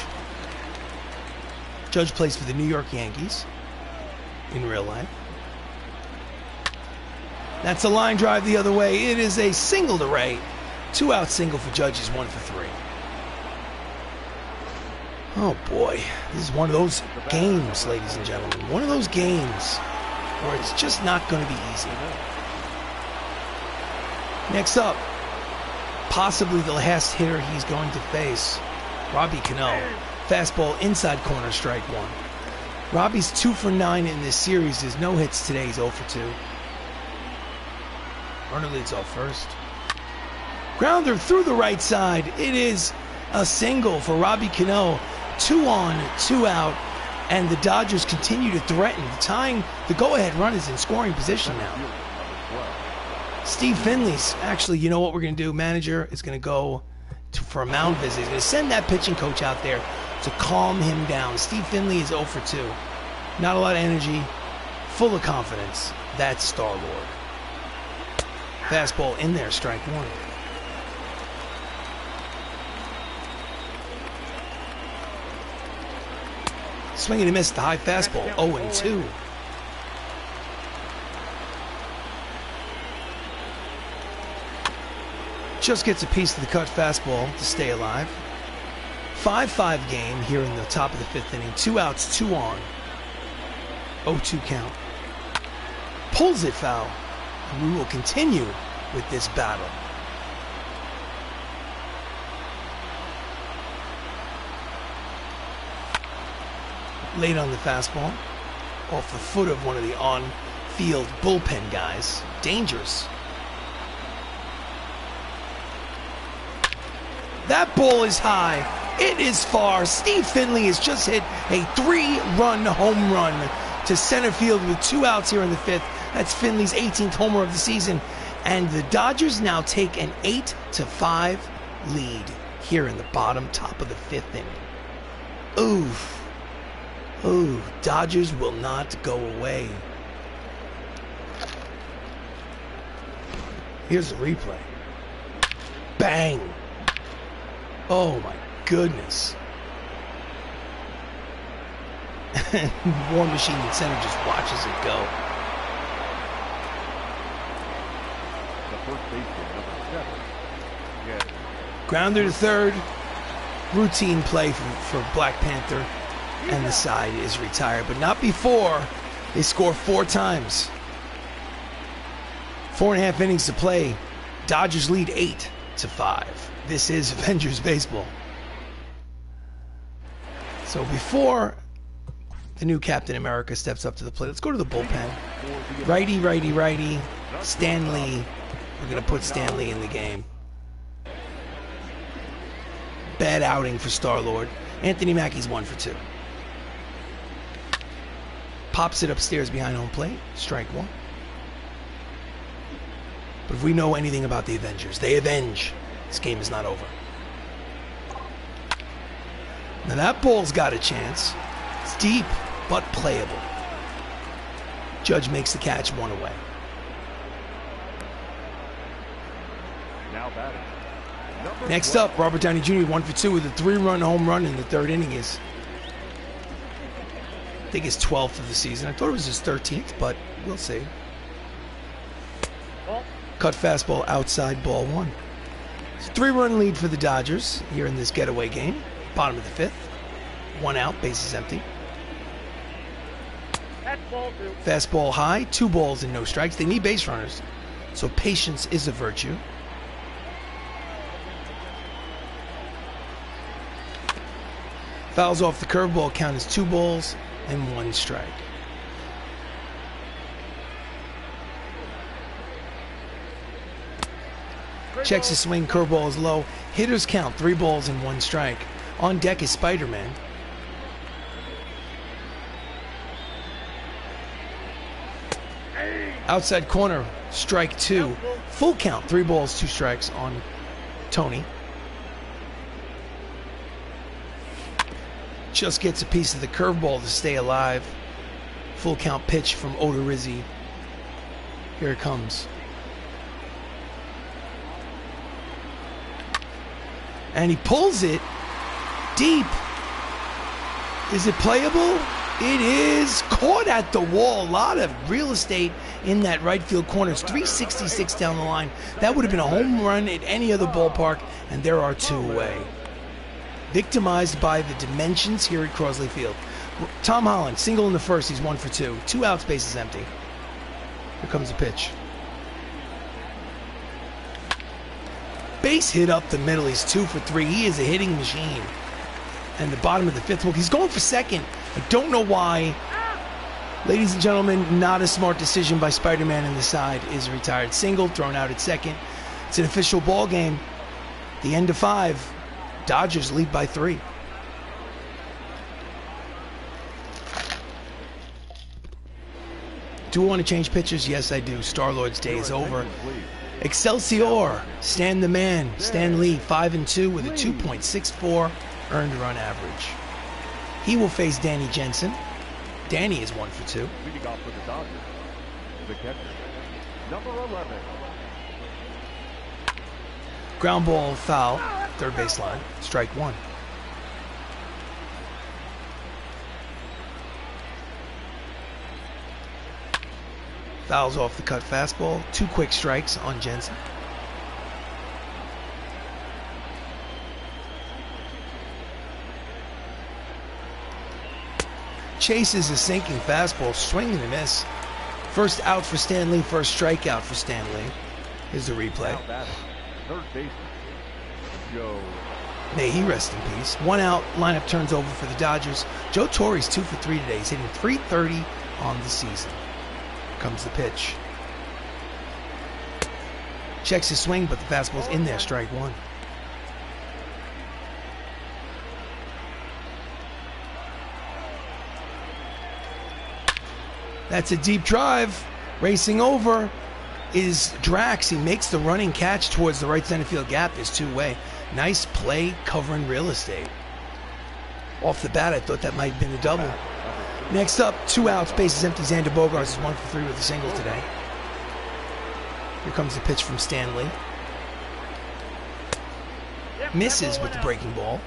Judge plays for the New York Yankees in real life. That's a line drive the other way. It is a single to right. 2-out single for Judge is 1 for 3. Oh boy, this is one of those games, ladies and gentlemen. One of those games where it's just not going to be easy. Next up, possibly the last hitter he's going to face, Robbie Cano. Fastball inside corner, strike 1. Robbie's 2 for 9 in this series. There's no hits today. He's 0 for 2. Runner leads off first. Grounder through the right side. It is a single for Robbie Cano. 2 on, 2 out, and the Dodgers continue to threaten. Tying the go-ahead run is in scoring position now. Steve Finley's actually, you know what we're going to do? Manager is going to go for a mound visit. He's going to send that pitching coach out there to calm him down. Steve Finley is 0 for 2. Not a lot of energy, full of confidence. That's Star-Lord. Fastball in there, strike 1. Swing and a miss, the high fastball, 0-2. Just gets a piece of the cut fastball to stay alive. 5-5 game here in the top of the 5th inning. 2 outs, 2 on. 0-2 count. Pulls it foul. And we will continue with this battle. Late on the fastball. Off the foot of one of the on-field bullpen guys. Dangerous. That ball is high. It is far. Steve Finley has just hit a 3-run home run to center field with 2 outs here in the 5th. That's Finley's 18th homer of the season. And the Dodgers now take an 8-5 lead here in the top of the 5th inning. Oof. Ooh, Dodgers will not go away. Here's the replay. Bang. Oh my goodness. War Machine in center just watches it go. The first baseman, number 7. Yeah. Grounder to third. Routine play for Black Panther. And the side is retired, but not before they score 4 times. 4.5 innings to play. Dodgers lead 8-5. This is Avengers baseball. So before the new Captain America steps up to the plate, let's go to the bullpen. Righty, righty, righty. Stan Lee. We're going to put Stan Lee in the game. Bad outing for Star-Lord. Anthony Mackie's 1 for 2. Pops it upstairs behind home plate. Strike 1. But if we know anything about the Avengers, they avenge. This game is not over. Now that ball's got a chance. It's deep, but playable. Judge makes the catch, 1 away. Now batting. Next up, Robert Downey Jr. 1 for 2 with a 3-run home run in the 3rd inning. Is, I think, his 12th of the season. I thought it was his 13th, but we'll see. Cut fastball outside, ball 1. It's a 3-run lead for the Dodgers here in this getaway game. Bottom of the 5th. 1 out, bases empty. Fastball high, 2 balls and no strikes. They need base runners, so patience is a virtue. Fouls off the curveball, count as 2 balls and 1 strike. Checks his swing, curveball is low. Hitters count, 3 balls and 1 strike. On deck is Spider-Man. Outside corner, strike 2. Full count, 3 balls, 2 strikes on Tony. Just gets a piece of the curveball to stay alive. Full count pitch from Odorizzi. Here it comes. And he pulls it deep. Is it playable? It is. Caught at the wall. A lot of real estate in that right field corner. It's 366 down the line. That would have been a home run at any other ballpark, and there are 2 away. Victimized by the dimensions here at Crosley Field. Tom Holland, single in the 1st. He's 1 for 2. 2 outs, bases empty. Here comes the pitch. Base hit up the middle. He's 2 for 3. He is a hitting machine. And the bottom of the 5th. Look, he's going for 2nd. I don't know why. Ladies and gentlemen, not a smart decision by Spider-Man in the side. Is a retired single, thrown out at 2nd. It's an official ball game. The end of 5. Dodgers lead by 3. Do I want to change pitchers? Yes, I do. Star-Lord's day is over. Excelsior, Stan the Man, Stan Lee, 5-2 with a 2.64 earned run average. He will face Danny Jensen. Danny is 1 for 2. Leading off for the Dodgers, the catcher, number 11. Ground ball foul, 3rd baseline, strike 1. Fouls off the cut fastball. 2 quick strikes on Jensen. Chases a sinking fastball, swing and a miss. First out for Stanley, first strikeout for Stanley. Here's the replay. Third baseman, Joe. May he rest in peace. 1 out, lineup turns over for the Dodgers. Joe Torre's 2 for 3 today. He's hitting .330 on the season. Comes the pitch. Checks his swing, but the fastball's in there, strike 1. That's a deep drive. Racing over is Drax. He makes the running catch towards the right center field gap. Is 2-way. Nice play covering real estate. Off the bat, I thought that might have been a double. Next up, 2 outs, bases empty. Xander Bogaerts is 1 for 3 with a single today. Here comes the pitch from Stanley. Misses with the breaking ball.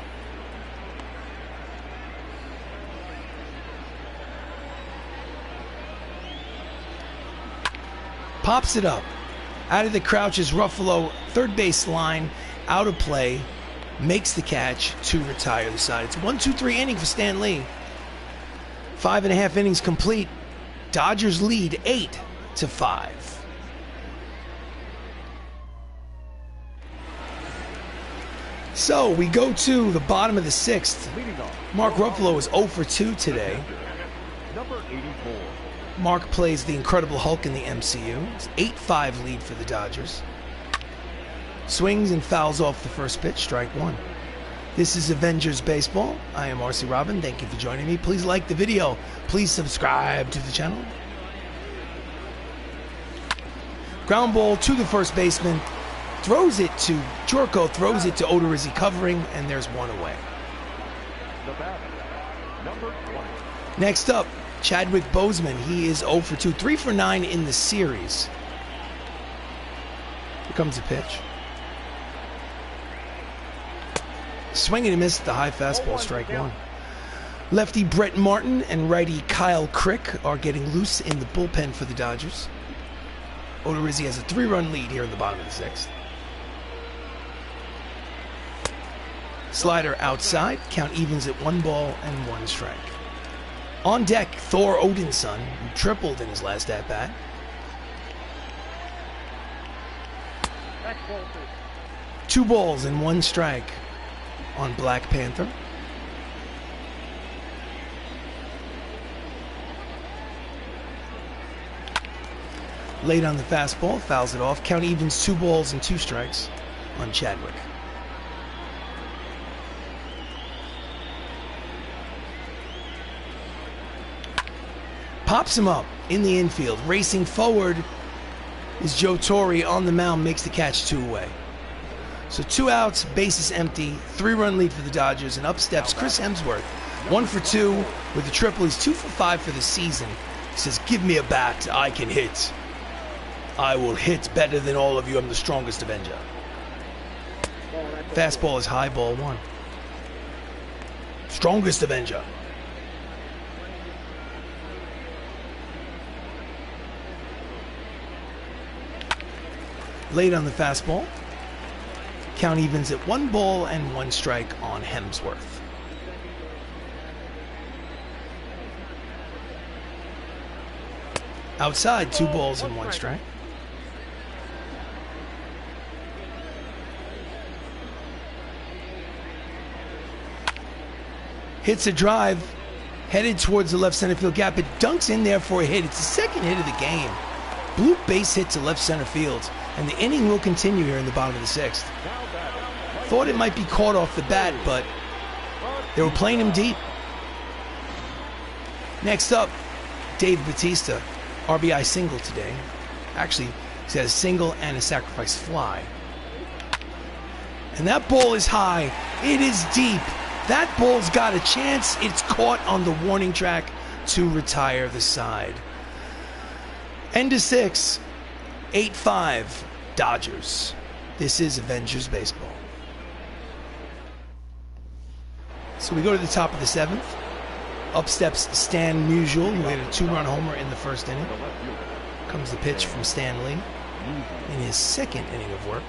Pops it up. Out of the crouch is Ruffalo, third base line, out of play, makes the catch to retire the side. It's 1-2-3 inning for Stan Lee. 5.5 innings complete. Dodgers lead 8-5. So we go to the bottom of the 6th. Mark Ruffalo is 0 for 2 today. Number 84. Mark plays the Incredible Hulk in the MCU. It's 8-5 lead for the Dodgers. Swings and fouls off the first pitch, strike 1. This is Avengers Baseball. I am RC Robbin. Thank you for joining me. Please like the video. Please subscribe to the channel. Ground ball to the first baseman. Throws it to Jorko, throws it to Odorizzi covering, and there's 1 away. The batter, number 20. Next up, Chadwick Boseman. He is 0 for 2, 3 for 9 in the series. Here comes the pitch. Swing and a miss at the high fastball, strike 1. Lefty Brett Martin and righty Kyle Crick are getting loose in the bullpen for the Dodgers. Odorizzi has a 3-run lead here in the bottom of the 6th. Slider outside, count evens at 1 ball and 1 strike. On deck, Thor Odinson, who tripled in his last at-bat. Two balls and 1 strike on Black Panther. Late on the fastball, fouls it off. Count evens 2 balls and 2 strikes on Chadwick. Pops him up in the infield. Racing forward is Joe Torre on the mound, makes the catch 2 away. So 2 outs, bases empty, 3-run lead for the Dodgers, and up steps Chris Hemsworth. 1 for 2 with a triple. He's 2 for 5 for the season. He says, "Give me a bat, I can hit. I will hit better than all of you. I'm the strongest Avenger." Fastball is high, ball 1. Strongest Avenger. Late on the fastball. Count evens at 1 ball and 1 strike on Hemsworth. Outside, 2 balls and 1 strike. Hits a drive, headed towards the left center field gap. It dunks in there for a hit. It's the 2nd hit of the game. Blue base hit to left center field, and the inning will continue here in the bottom of the 6th. Thought it might be caught off the bat, but they were playing him deep. Next up, Dave Bautista, RBI single today. Actually, he's got a single and a sacrifice fly. And that ball is high. It is deep. That ball's got a chance. It's caught on the warning track to retire the side. End of 6, 8-5 Dodgers. This is Avengers Baseball. So we go to the top of the 7th. Up steps Stan Musial, who hit a 2-run homer in the 1st inning. Comes the pitch from Stan Lee in his second inning of work.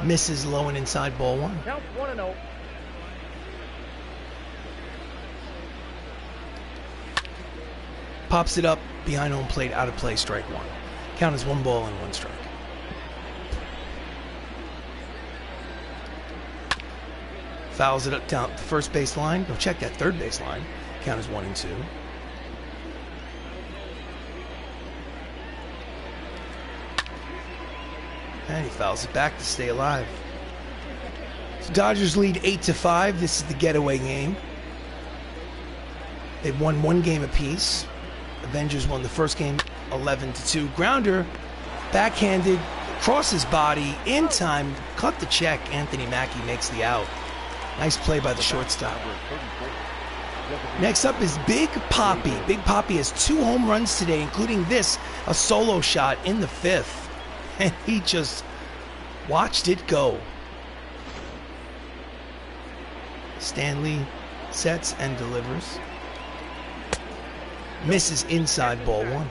Misses low and inside, ball one. Count 1-0. Pops it up behind home plate, out of play, strike one. Count is 1 ball and 1 strike. Fouls it up down the first base line. Go check that third base line. Count is 1-2. And he fouls it back to stay alive. So Dodgers lead 8-5. This is the getaway game. They've won 1 game apiece. Avengers won the first game 11-2. Grounder, backhanded, across his body, in time, cut the check. Anthony Mackie makes the out. Nice play by the shortstop. Next up is Big Poppy. Big Poppy has 2 home runs today, including this, a solo shot in the 5th. And he just watched it go. Stanley sets and delivers. Misses inside, ball one.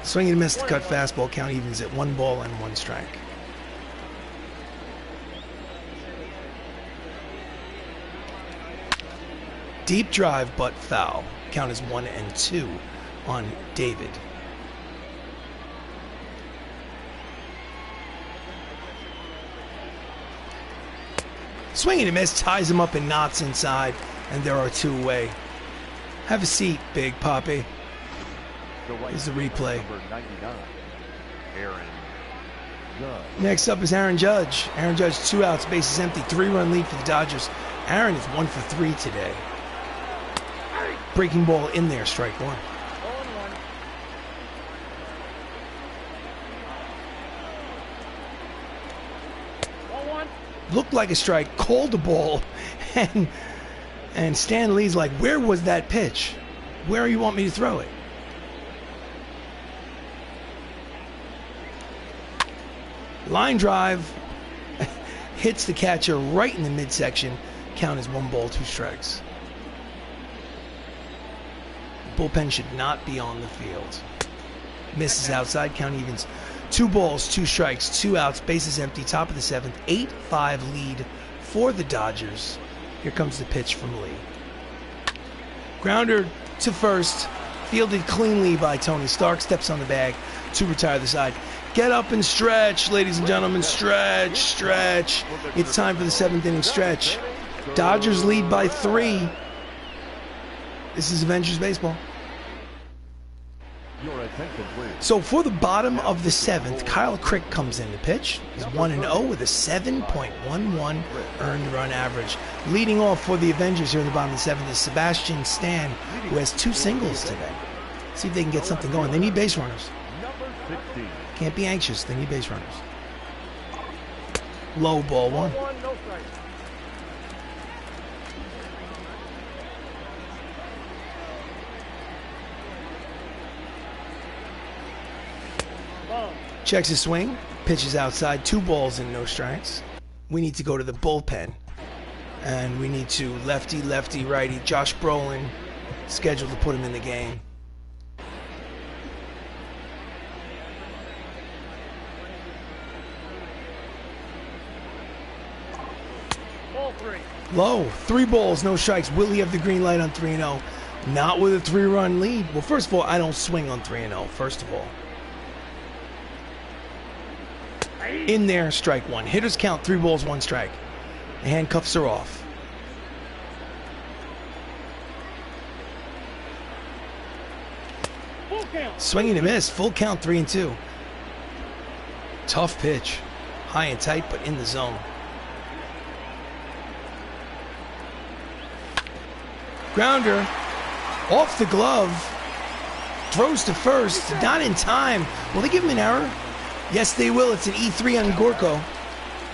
Swing and miss to cut fastball. Count evens at 1 ball and 1 strike. Deep drive, but foul. Count is 1-2 on David. Swing and a miss, ties him up in knots inside, and there are 2 away. Have a seat, Big Poppy. Here's the replay. Number 99, Aaron Judge. Next up is Aaron Judge. Aaron Judge, 2 outs, bases empty, 3-run lead for the Dodgers. Aaron is 1 for 3 today. Breaking ball in there, strike one. Looked like a strike, called the ball, and Stan Lee's like, where was that pitch? Where you want me to throw it? Line drive, hits the catcher right in the midsection. Count is 1 ball, 2 strikes. Bullpen should not be on the field. Misses outside, count evens. 2 balls, 2 strikes, 2 outs, bases empty, top of the 7th. 8-5 lead for the Dodgers. Here comes the pitch from Lee. Grounder to first, fielded cleanly by Tony Stark, steps on the bag to retire the side. Get up and stretch, ladies and gentlemen, stretch, stretch. It's time for the 7th inning stretch. Dodgers lead by 3. This is Avengers baseball. So for the bottom of the 7th, Kyle Crick comes in to pitch. He's 1-0 with a 7.11 earned run average. Leading off for the Avengers here in the bottom of the 7th is Sebastian Stan, who has 2 singles today. See if they can get something going. They need base runners. Can't be anxious. They need base runners. Low, ball one. Checks his swing, pitches outside, 2 balls and no strikes. We need to go to the bullpen, and we need to lefty, lefty, righty. Josh Brolin scheduled to put him in the game. Ball 3. Low, 3 balls, no strikes. Will he have the green light on 3-0? Not with a 3-run lead. Well, first of all, I don't swing on 3-0, first of all. In there, strike one. Hitters count 3 balls, 1 strike. The handcuffs are off. Swing and a miss. Full count, 3-2. Tough pitch. High and tight, but in the zone. Grounder off the glove. Throws to first. Not in time. Will they give him an error? Yes, they will. It's an E3 on Gorko.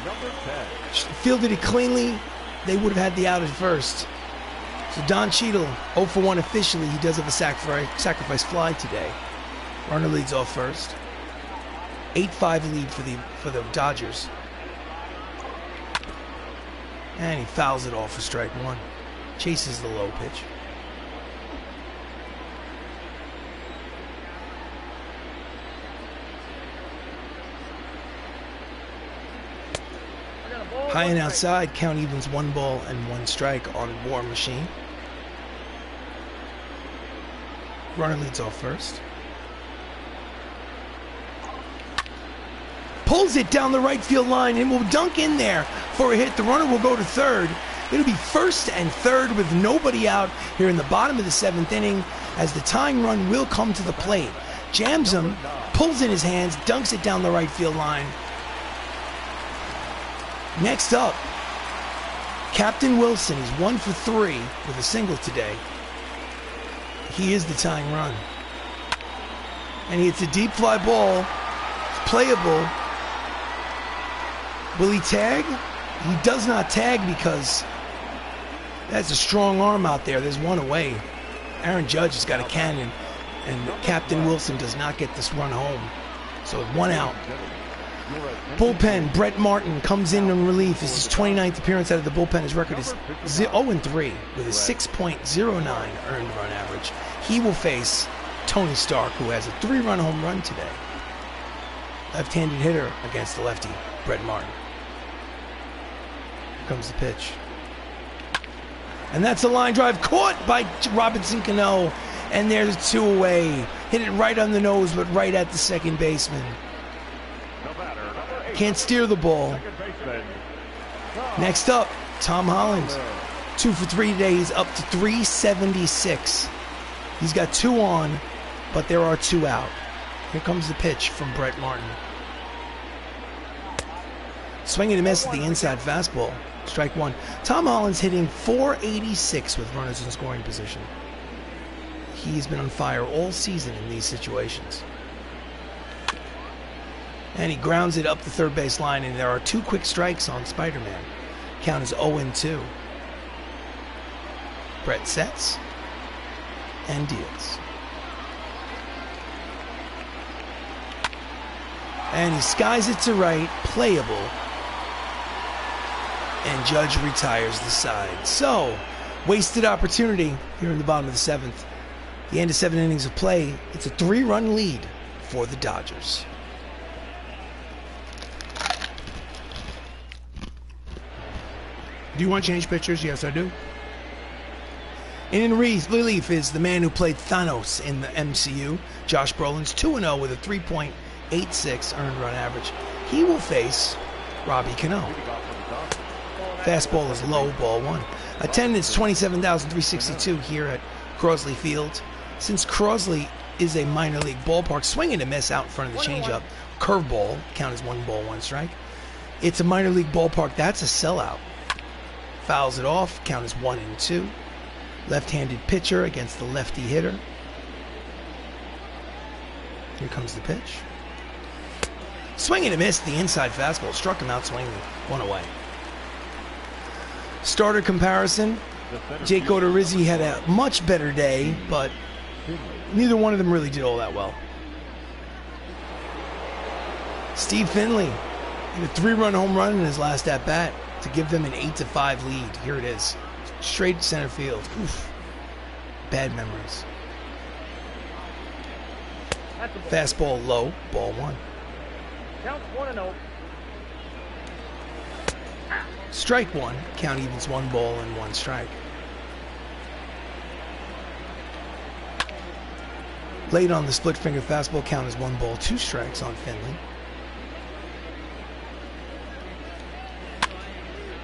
Number 10. Fielded it cleanly. They would have had the out at first. So Don Cheadle, 0 for 1 officially. He does have a sacrifice fly today. Runner leads off first. 8-5 lead for the Dodgers. And he fouls it off for strike one. Chases the low pitch. High and outside, count evens 1 ball and 1 strike on War Machine. Runner leads off first. Pulls it down the right field line and will dunk in there for a hit. The runner will go to third. It'll be first and third with nobody out here in the bottom of the 7th inning as the tying run will come to the plate. Jams him, pulls in his hands, dunks it down the right field line. Next up, Captain Wilson. He's 1 for 3 with a single today. He is the tying run. And he hits a deep fly ball. It's playable. Will he tag? He does not tag because that's a strong arm out there. There's one away. Aaron Judge has got a cannon, and Captain Wilson does not get this run home. So 1 out. Bullpen, Brett Martin comes in relief. This is his 29th appearance out of the bullpen. His record is 0-3 with a 6.09 earned run average. He will face Tony Stark, who has a 3-run home run today. Left-handed hitter against the lefty, Brett Martin. Here comes the pitch. And that's a line drive caught by Robinson Cano. And there's 2 away. Hit it right on the nose, but right at the second baseman. Can't steer the ball. Next up, Tom Holland. 2 for 3 today. He's up to 376. He's got 2 on, but there are 2 out. Here comes the pitch from Brett Martin. Swing and a miss at the inside fastball. Strike 1. Tom Holland's hitting .486 with runners in scoring position. He's been on fire all season in these situations. And he grounds it up the third base line, and there are 2 quick strikes on Spider-Man. Count is 0-2. Brett sets and deals. And he skies it to right, playable. And Judge retires the side. So, wasted opportunity here in the bottom of the 7th. The end of 7 innings of play. It's a 3-run lead for the Dodgers. Do you want to change pitchers? Yes, I do. In relief is the man who played Thanos in the MCU. Josh Brolin's 2-0 with a 3.86 earned run average. He will face Robbie Cano. Fastball is low, ball 1. Attendance 27,362 here at Crosley Field. Since Crosley is a minor league ballpark, swing and a miss out in front of the changeup. Curveball, count as 1 ball, 1 strike. It's a minor league ballpark. That's a sellout. Fouls it off, count is 1-2. Left-handed pitcher against the lefty hitter. Here comes the pitch. Swing and a miss, the inside fastball. Struck him out swinging, 1 away. Starter comparison. Jake Odorizzi had a much better day, but neither one of them really did all that well. Steve Finley hit a 3-run home run in his last at-bat to give them an 8-5 lead. Here it is. Straight center field. Oof. Bad memories. Fastball low, ball 1. Count 1-0. Strike 1. Count evens 1 ball and 1 strike. Late on the split finger fastball, count is 1 ball, 2 strikes on Finley.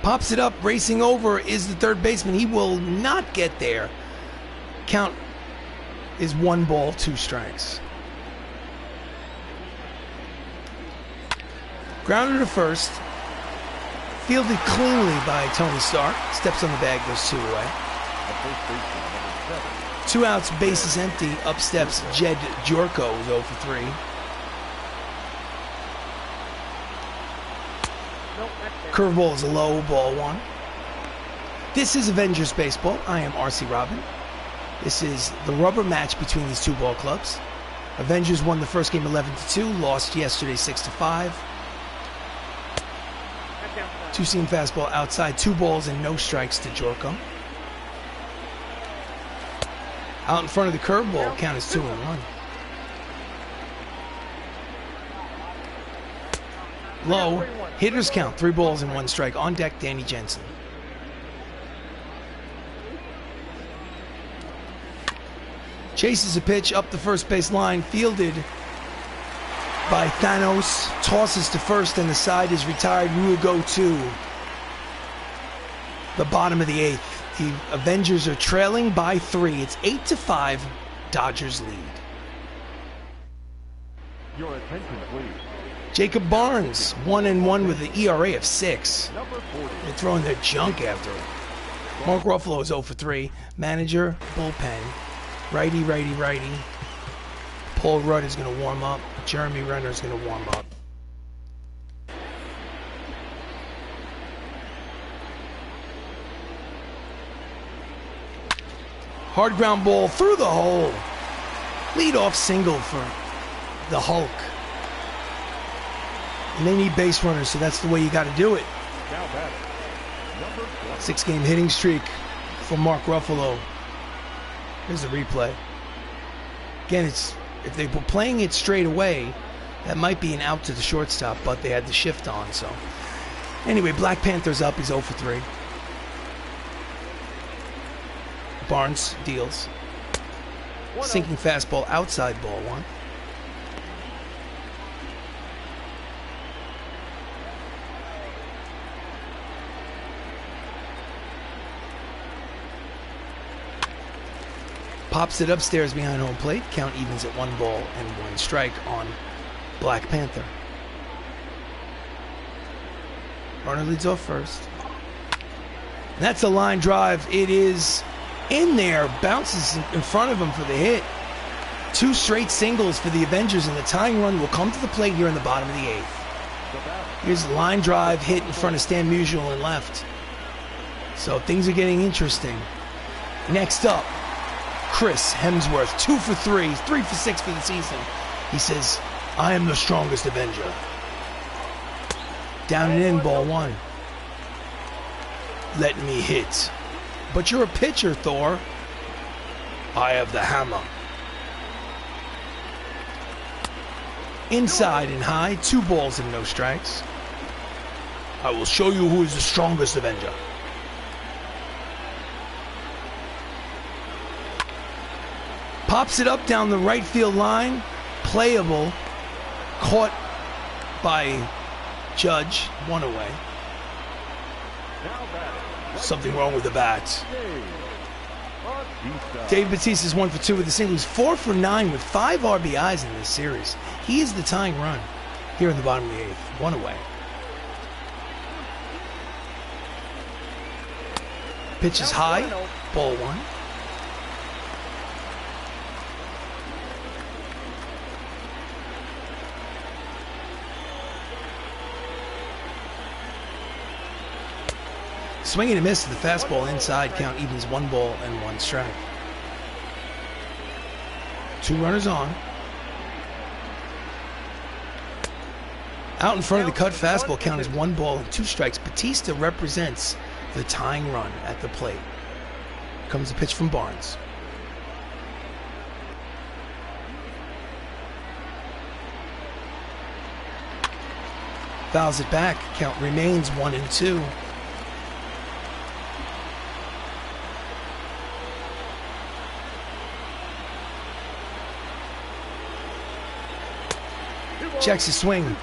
Pops it up, racing over is the third baseman. He will not get there. Count is 1 ball, 2 strikes. Grounder to first. Fielded cleanly by Tony Stark. Steps on the bag, goes 2 away. 2 outs, bases empty. Up steps Jed Jorko, who's 0 for 3. Curveball is a low, ball 1. This is Avengers Baseball. I am RC Robbin. This is the rubber match between these 2 ball clubs. Avengers won the first game 11-2, lost yesterday 6-5. 2-seam fastball outside, 2 balls and no strikes to Jorko. Out in front of the curveball, count is 2-1. Low, hitters count, 3 balls and 1 strike. On deck, Danny Jensen. Chases a pitch up the first base line, fielded by Thanos, tosses to first, and the side is retired. We will go to the bottom of the 8th. The Avengers are trailing by 3. It's 8-5, Dodgers lead. Your attention, please. Jacob Barnes, 1-1 with an ERA of 6. Number 40. They're throwing their junk after him. Mark Ruffalo is 0 for 3. Manager, bullpen. Righty, righty, righty. Paul Rudd is going to warm up. Jeremy Renner is going to warm up. Hard ground ball through the hole. Leadoff single for the Hulk. And they need base runners, so that's the way you got to do it. Now batting. Number 20. 6-game hitting streak for Mark Ruffalo. Here's the replay. Again, it's if they were playing it straight away, that might be an out to the shortstop, but they had the shift on. So anyway, Black Panther's up. He's 0 for 3. Barnes deals. Sinking fastball, outside ball 1. Pops it upstairs behind home plate. Count evens at 1 ball and 1 strike on Black Panther. Runner leads off first. And that's a line drive. It is in there. Bounces in front of him for the hit. 2 straight singles for the Avengers, and the tying run will come to the plate here in the bottom of the 8th. Here's the line drive hit in front of Stan Musial and left. So things are getting interesting. Next up, Chris Hemsworth, 2 for 3, 3 for 6 for the season. He says, I am the strongest Avenger. Down and in, ball 1. Let me hit. But you're a pitcher, Thor. I have the hammer. Inside and high, 2 balls and no strikes. I will show you who is the strongest Avenger. Pops it up down the right field line. Playable. Caught by Judge. 1 away. Something wrong with the bats. Dave Bautista is 1 for 2 with the single. He's 4 for 9 with 5 RBIs in this series. He is the tying run here in the bottom of the 8th. 1 away. Pitch is high. Ball 1. Swinging and miss to the fastball inside. Count evens 1 ball and 1 strike. 2 runners on. Out in front of the cut fastball. Count is 1 ball and 2 strikes. Bautista represents the tying run at the plate. Comes the pitch from Barnes. Fouls it back. Count remains 1-2. Checks his swing.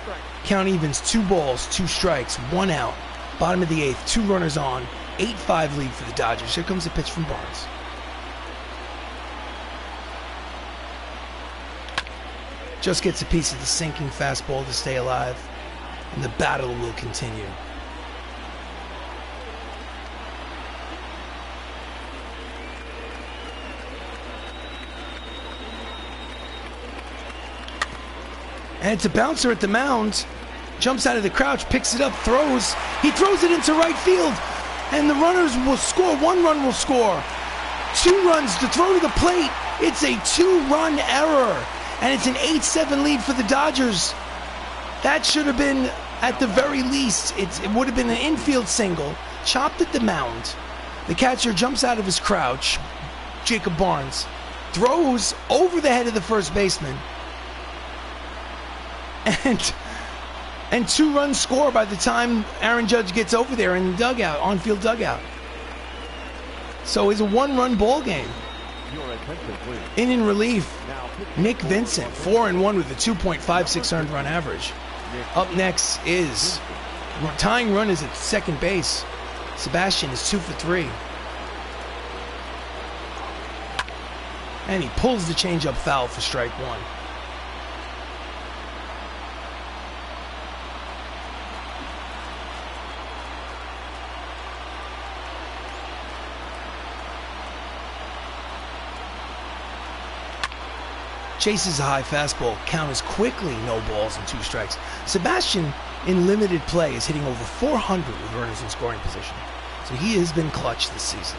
Count evens 2 balls, 2 strikes, 1 out. Bottom of the 8th, 2 runners on. 8-5 lead for the Dodgers. Here comes the pitch from Barnes. Just gets a piece of the sinking fastball to stay alive. And the battle will continue. And it's a bouncer at the mound. Jumps out of the crouch, picks it up, throws. He throws it into right field. And the runners will score. 1 run will score. 2 runs to throw to the plate. It's a 2-run error. And it's an 8-7 lead for the Dodgers. That should have been, at the very least, it would have been an infield single. Chopped at the mound. The catcher jumps out of his crouch. Jacob Barnes. throws over the head of the first baseman. And 2 runs score by the time Aaron Judge gets over there in the dugout, on-field dugout. So it's a 1-run ball game. In relief, Nick Vincent, 4-1 with a 2.56 earned run average. Up next is tying run is at second base. Sebastian is 2 for 3. And he pulls the changeup foul for strike 1. Chases a high fastball. Count is quickly no balls and 2 strikes. Sebastian, in limited play, is hitting over 400 with runners in scoring position. So he has been clutch this season.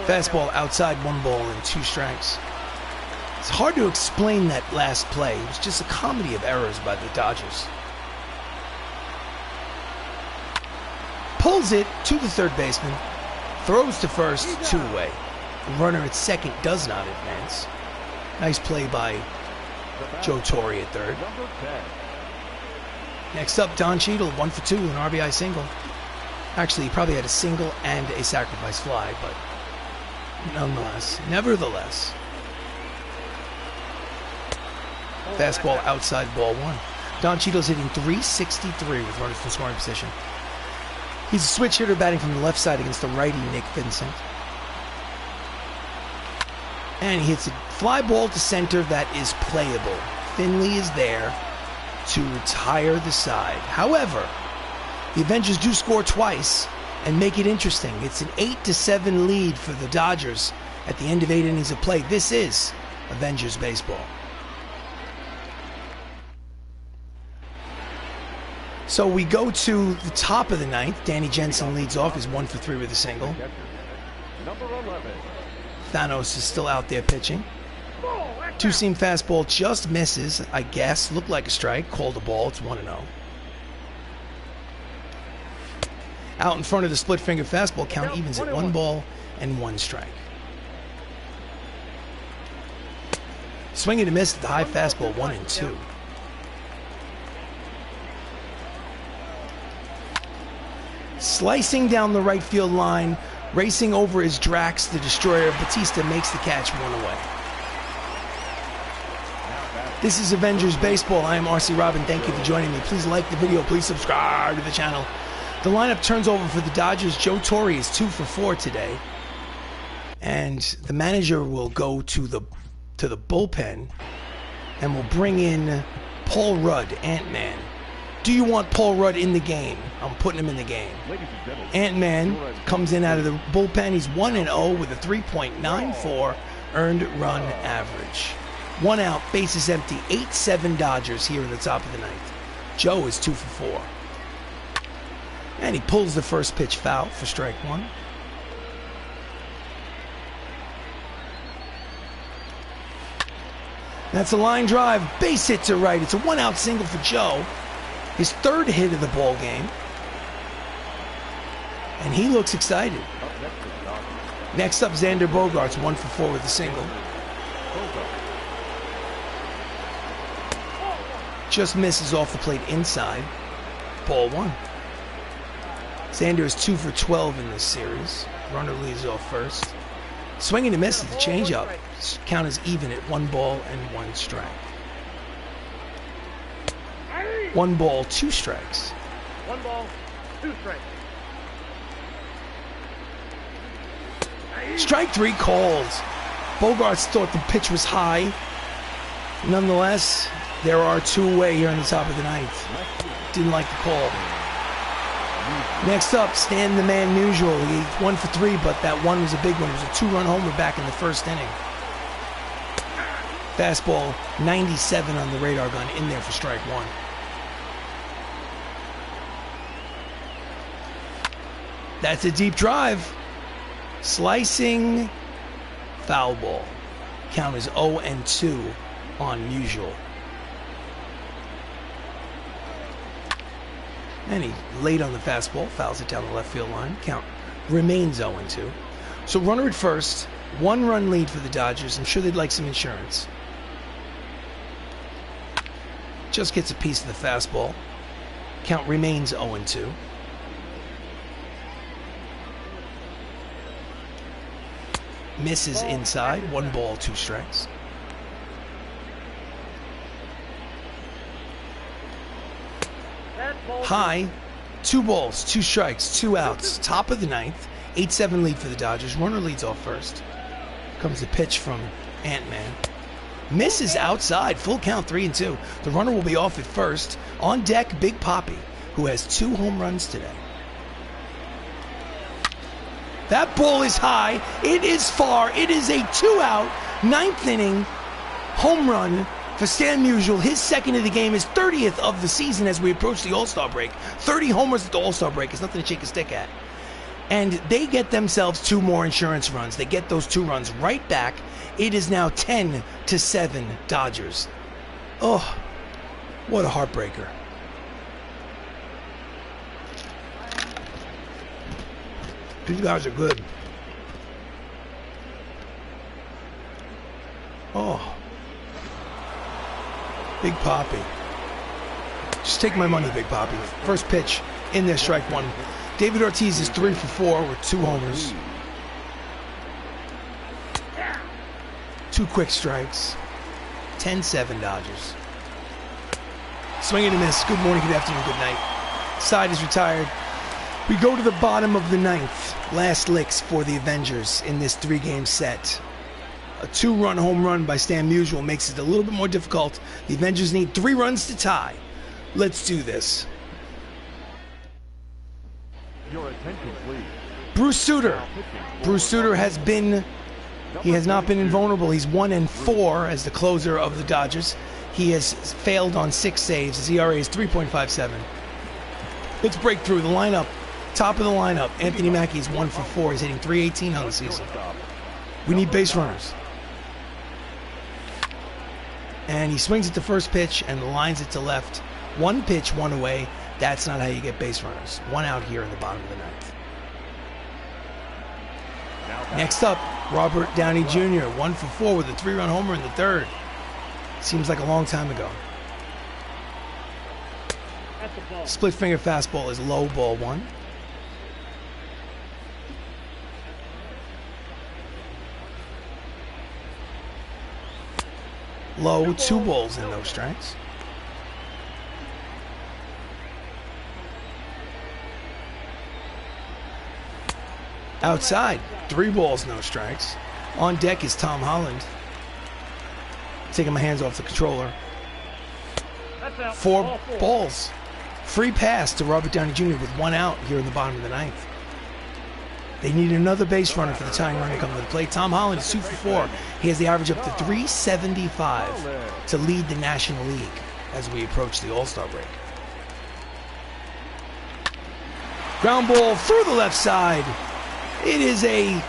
Fastball outside, 1 ball and 2 strikes. It's hard to explain that last play. It was just a comedy of errors by the Dodgers. Pulls it to the third baseman. Throws to first, 2 away. The runner at second does not advance. Nice play by Joe Torre at third. Next up, Don Cheadle, 1 for 2, an RBI single. Actually, he probably had a single and a sacrifice fly, but nevertheless. Fastball outside, ball 1. Don Cheadle's hitting .363 with runners in scoring position. He's a switch hitter batting from the left side against the righty Nick Vincent. And he hits a fly ball to center that is playable. Finley is there to retire the side. However, the Avengers do score twice and make it interesting. It's an 8-7 lead for the Dodgers at the end of 8 innings of play. This is Avengers baseball. So we go to the top of the 9th. Danny Jensen leads off. He's 1 for 3 with a single. Thanos is still out there pitching. 2-seam fastball just misses, I guess. Looked like a strike. Called a ball. It's 1-0. Out in front of the split finger fastball, count evens at 1 ball and 1 strike. Swing and a miss at the high fastball, 1-2. Slicing down the right field line, racing over is Drax, the destroyer. Bautista makes the catch, 1 away. This is Avengers Baseball. I am RC Robbin. Thank you for joining me. Please like the video. Please subscribe to the channel. The lineup turns over for the Dodgers. Joe Torre is 2 for 4 today. And the manager will go to the bullpen and will bring in Paul Rudd, Ant-Man. Do you want Paul Rudd in the game? I'm putting him in the game. Ant-Man comes in out of the bullpen. He's 1-0 with a 3.94 earned run average. 1 out, bases empty. 8-7 Dodgers here in the top of the 9th. Joe is 2 for 4. And he pulls the first pitch foul for strike 1. That's a line drive, base hit to right. It's a 1-out single for Joe. His 3rd hit of the ball game. And he looks excited. Next up, Xander Bogaerts, 1 for 4 with a single. Just misses off the plate inside. Ball 1. Xander is 2 for 12 in this series. Runner leads off first. Swing and a miss at the changeup. Count is even at 1 ball and 1 strike. 1 ball, 2 strikes. 1 ball, 2 strikes. Strike 3 called. Bogaerts thought the pitch was high. Nonetheless, there are 2 away here in the top of the 9th. Didn't like the call. Next up, Stan the Man Musial. He 1 for 3, but that one was a big one. It was a 2-run homer back in the 1st inning. Fastball, 97 on the radar gun, in there for strike 1. That's a deep drive. Slicing foul ball. Count is 0-2 on Musial. And he late on the fastball, fouls it down the left field line. Count remains 0-2. So runner at first, 1-run lead for the Dodgers. I'm sure they'd like some insurance. Just gets a piece of the fastball. Count remains 0-2. Misses inside. 1 ball, 2 strikes. High. 2 balls, 2 strikes, 2 outs. Top of the 9th. 8-7 lead for the Dodgers. Runner leads off first. Comes the pitch from Ant-Man. Misses outside. Full count, 3-2. The runner will be off at first. On deck, Big Papi, who has 2 home runs today. That ball is high. It is far. It is a 2-out, 9th inning home run for Stan Musial. His second of the game, his 30th of the season as we approach the All-Star break. 30 homers at the All-Star break is nothing to shake a stick at. And they get themselves 2 more insurance runs. They get those 2 runs right back. It is now 10-7 Dodgers. Oh, what a heartbreaker. These guys are good. Oh. Big Papi. Just take my money, Big Papi. First pitch in there, strike 1. David Ortiz is 3 for 4 with 2 homers. 2 quick strikes. 10-7 Dodgers. Swing and a miss. Good morning, good afternoon, good night. Side is retired. We go to the bottom of the 9th. Last licks for the Avengers in this 3-game set. A 2-run home run by Stan Musial makes it a little bit more difficult. The Avengers need 3 runs to tie. Let's do this. Your attention, please. Bruce Sutter. Bruce Sutter has not been invulnerable. He's 1-4 as the closer of the Dodgers. He has failed on 6 saves. His ERA is 3.57. Let's break through the lineup. Top of the lineup, Anthony Mackie is 1 for 4. He's hitting .318 on the season. We need base runners. And he swings at the first pitch and lines it to left. 1 pitch, 1 away. That's not how you get base runners. 1 out here in the bottom of the 9th. Next up, Robert Downey Jr., 1 for 4 with a 3-run homer in the 3rd. Seems like a long time ago. Split finger fastball is low, ball 1. Low, 2 balls and no strikes. Outside, 3 balls, no strikes. On deck is Tom Holland. Taking my hands off the controller. 4 balls. Free pass to Robert Downey Jr. with 1 out here in the bottom of the 9th. They need another base runner for the tying run to come to the plate. Tom Holland is 2 for 4. He has the average up to 375 to lead the National League as we approach the All-Star break. Ground ball through the left side. It is a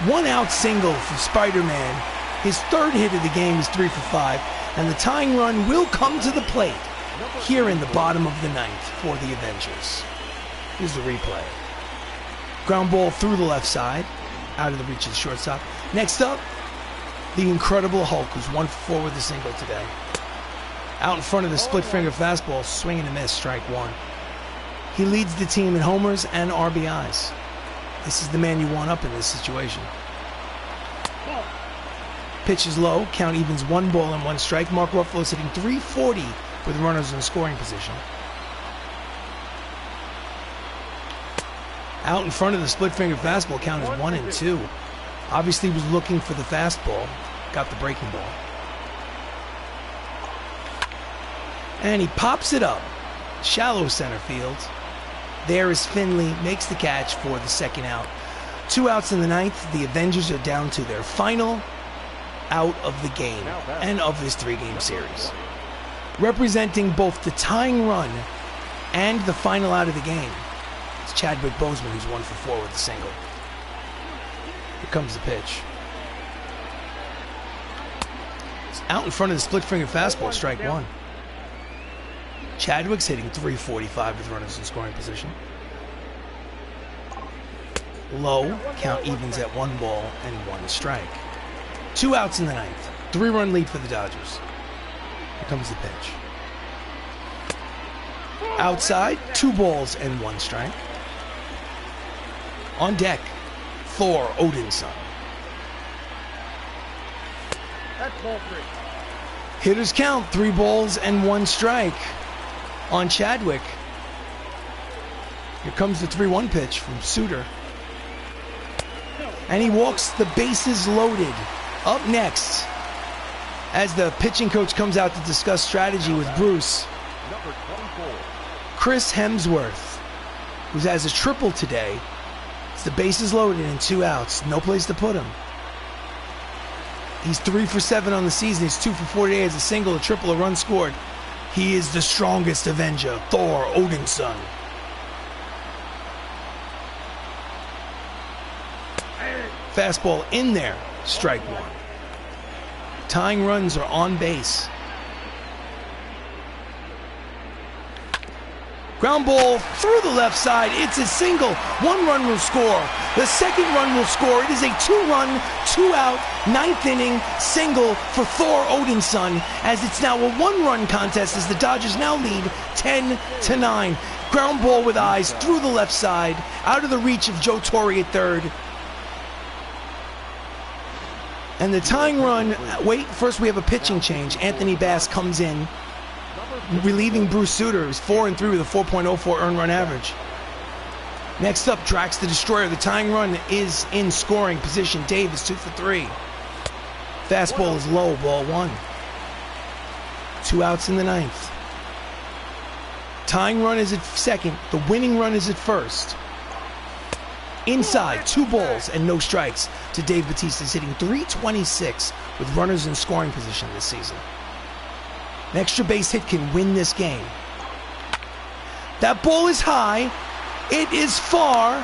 1-out single for Spider-Man. His 3rd hit of the game is 3 for 5. And the tying run will come to the plate here in the bottom of the 9th for the Avengers. Here's the replay. Ground ball through the left side, out of the reach of the shortstop. Next up, the Incredible Hulk, who's 1 for 4 with a single today. Out in front of the split finger fastball, swing and a miss, strike 1. He leads the team in homers and RBIs. This is the man you want up in this situation. Pitch is low, count evens 1 ball and 1 strike. Mark Ruffalo is hitting .340 with runners in scoring position. Out in front of the split finger fastball, count is 1-2. Obviously was looking for the fastball. Got the breaking ball. And he pops it up. Shallow center field. There is Finley, makes the catch for the 2nd out. 2 outs in the 9th. The Avengers are down to their final out of the game and of this 3-game series. Representing both the tying run and the final out of the game, it's Chadwick Boseman, who's 1 for 4 with a single. Here comes the pitch. It's out in front of the split finger fastball, strike 1. Chadwick's hitting .345 with runners in scoring position. low. Count evens at 1 ball and 1 strike. 2 outs in the ninth. 3-run lead for the Dodgers. Here comes the pitch. Outside, 2 balls and 1 strike. On deck, Thor Odinson. That's ball 3. Hitters count, 3 balls and 1 strike on Chadwick. Here comes the 3-1 pitch from Suter. And he walks the bases loaded. Up next, as the pitching coach comes out to discuss strategy with Bruce, Number 24. Chris Hemsworth, who has a triple today. It's the bases loaded and 2 outs. No place to put him. He's 3 for 7 on the season. He's 2 for 48 as a single, a triple, a run scored. He is the strongest Avenger, Thor Odinson. Fastball in there, strike 1. Tying runs are on base. Ground ball through the left side. It's a single. 1 run will score. The second run will score. It is a 2-run, 2-out, 9th inning single for Thor Odinson, as it's now a 1-run contest as the Dodgers now lead 10-9. Ground ball with eyes through the left side, out of the reach of Joe Torre at third. And the tying run, wait, first we have a pitching change. Anthony Bass comes in, relieving Bruce Suter, who's 4-3 with a 4.04 earned run average. Next up, Drax the Destroyer. The tying run is in scoring position. Dave is 2 for 3. Fastball is low, ball 1. 2 outs in the ninth. Tying run is at second. The winning run is at first. Inside, 2 balls and no strikes to Dave Bautista. He's hitting .326 with runners in scoring position this season. An extra base hit can win this game. That ball is high. It is far.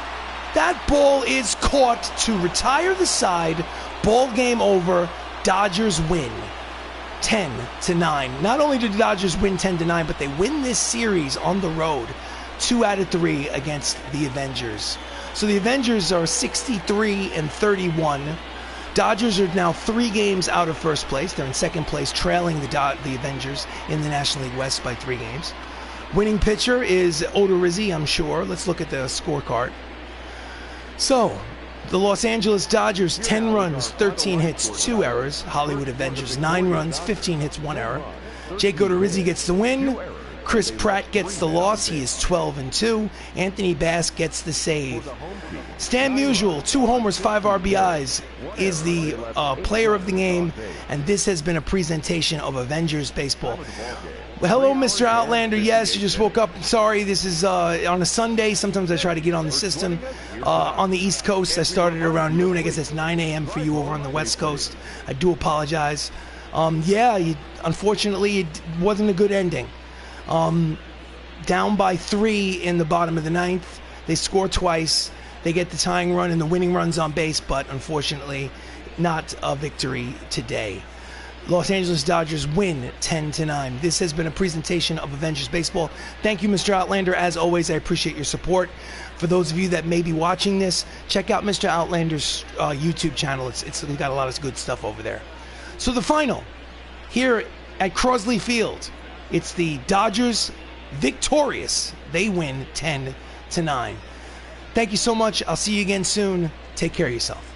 That ball is caught to retire the side. Ball game over. Dodgers win 10-9. Not only did the Dodgers win 10-9, but they win this series on the road 2 out of 3 against the Avengers. So the Avengers are 63-31. Dodgers are now 3 games out of first place. They're in second place, trailing the Avengers in the National League West by 3 games. Winning pitcher is Odorizzi, I'm sure. Let's look at the scorecard. So, the Los Angeles Dodgers, 10 runs, 13 hits, 2 errors. Hollywood Avengers, 9 runs, 15 hits, 1 error. Jake Odorizzi gets the win. Chris Pratt gets the loss. He is 12-2. Anthony Bass gets the save. Stan Musial, 2 homers, 5 RBIs, is the player of the game, and this has been a presentation of Avengers Baseball. Well, hello, Mr. Outlander. Yes, you just woke up. Sorry, this is on a Sunday. Sometimes I try to get on the system. On the East Coast, I started around noon. I guess it's 9 a.m. for you over on the West Coast. I do apologize. Unfortunately, it wasn't a good ending. Down by 3 in the bottom of the ninth. They score twice. They get the tying run and the winning runs on base, but unfortunately, not a victory today. Los Angeles Dodgers win 10-9. This has been a presentation of Avengers Baseball. Thank you, Mr. Outlander. As always, I appreciate your support. For those of you that may be watching this, check out Mr. Outlander's YouTube channel. It's got a lot of good stuff over there. So the final here at Crosley Field, it's the Dodgers victorious. They win 10-9. Thank you so much. I'll see you again soon. Take care of yourself.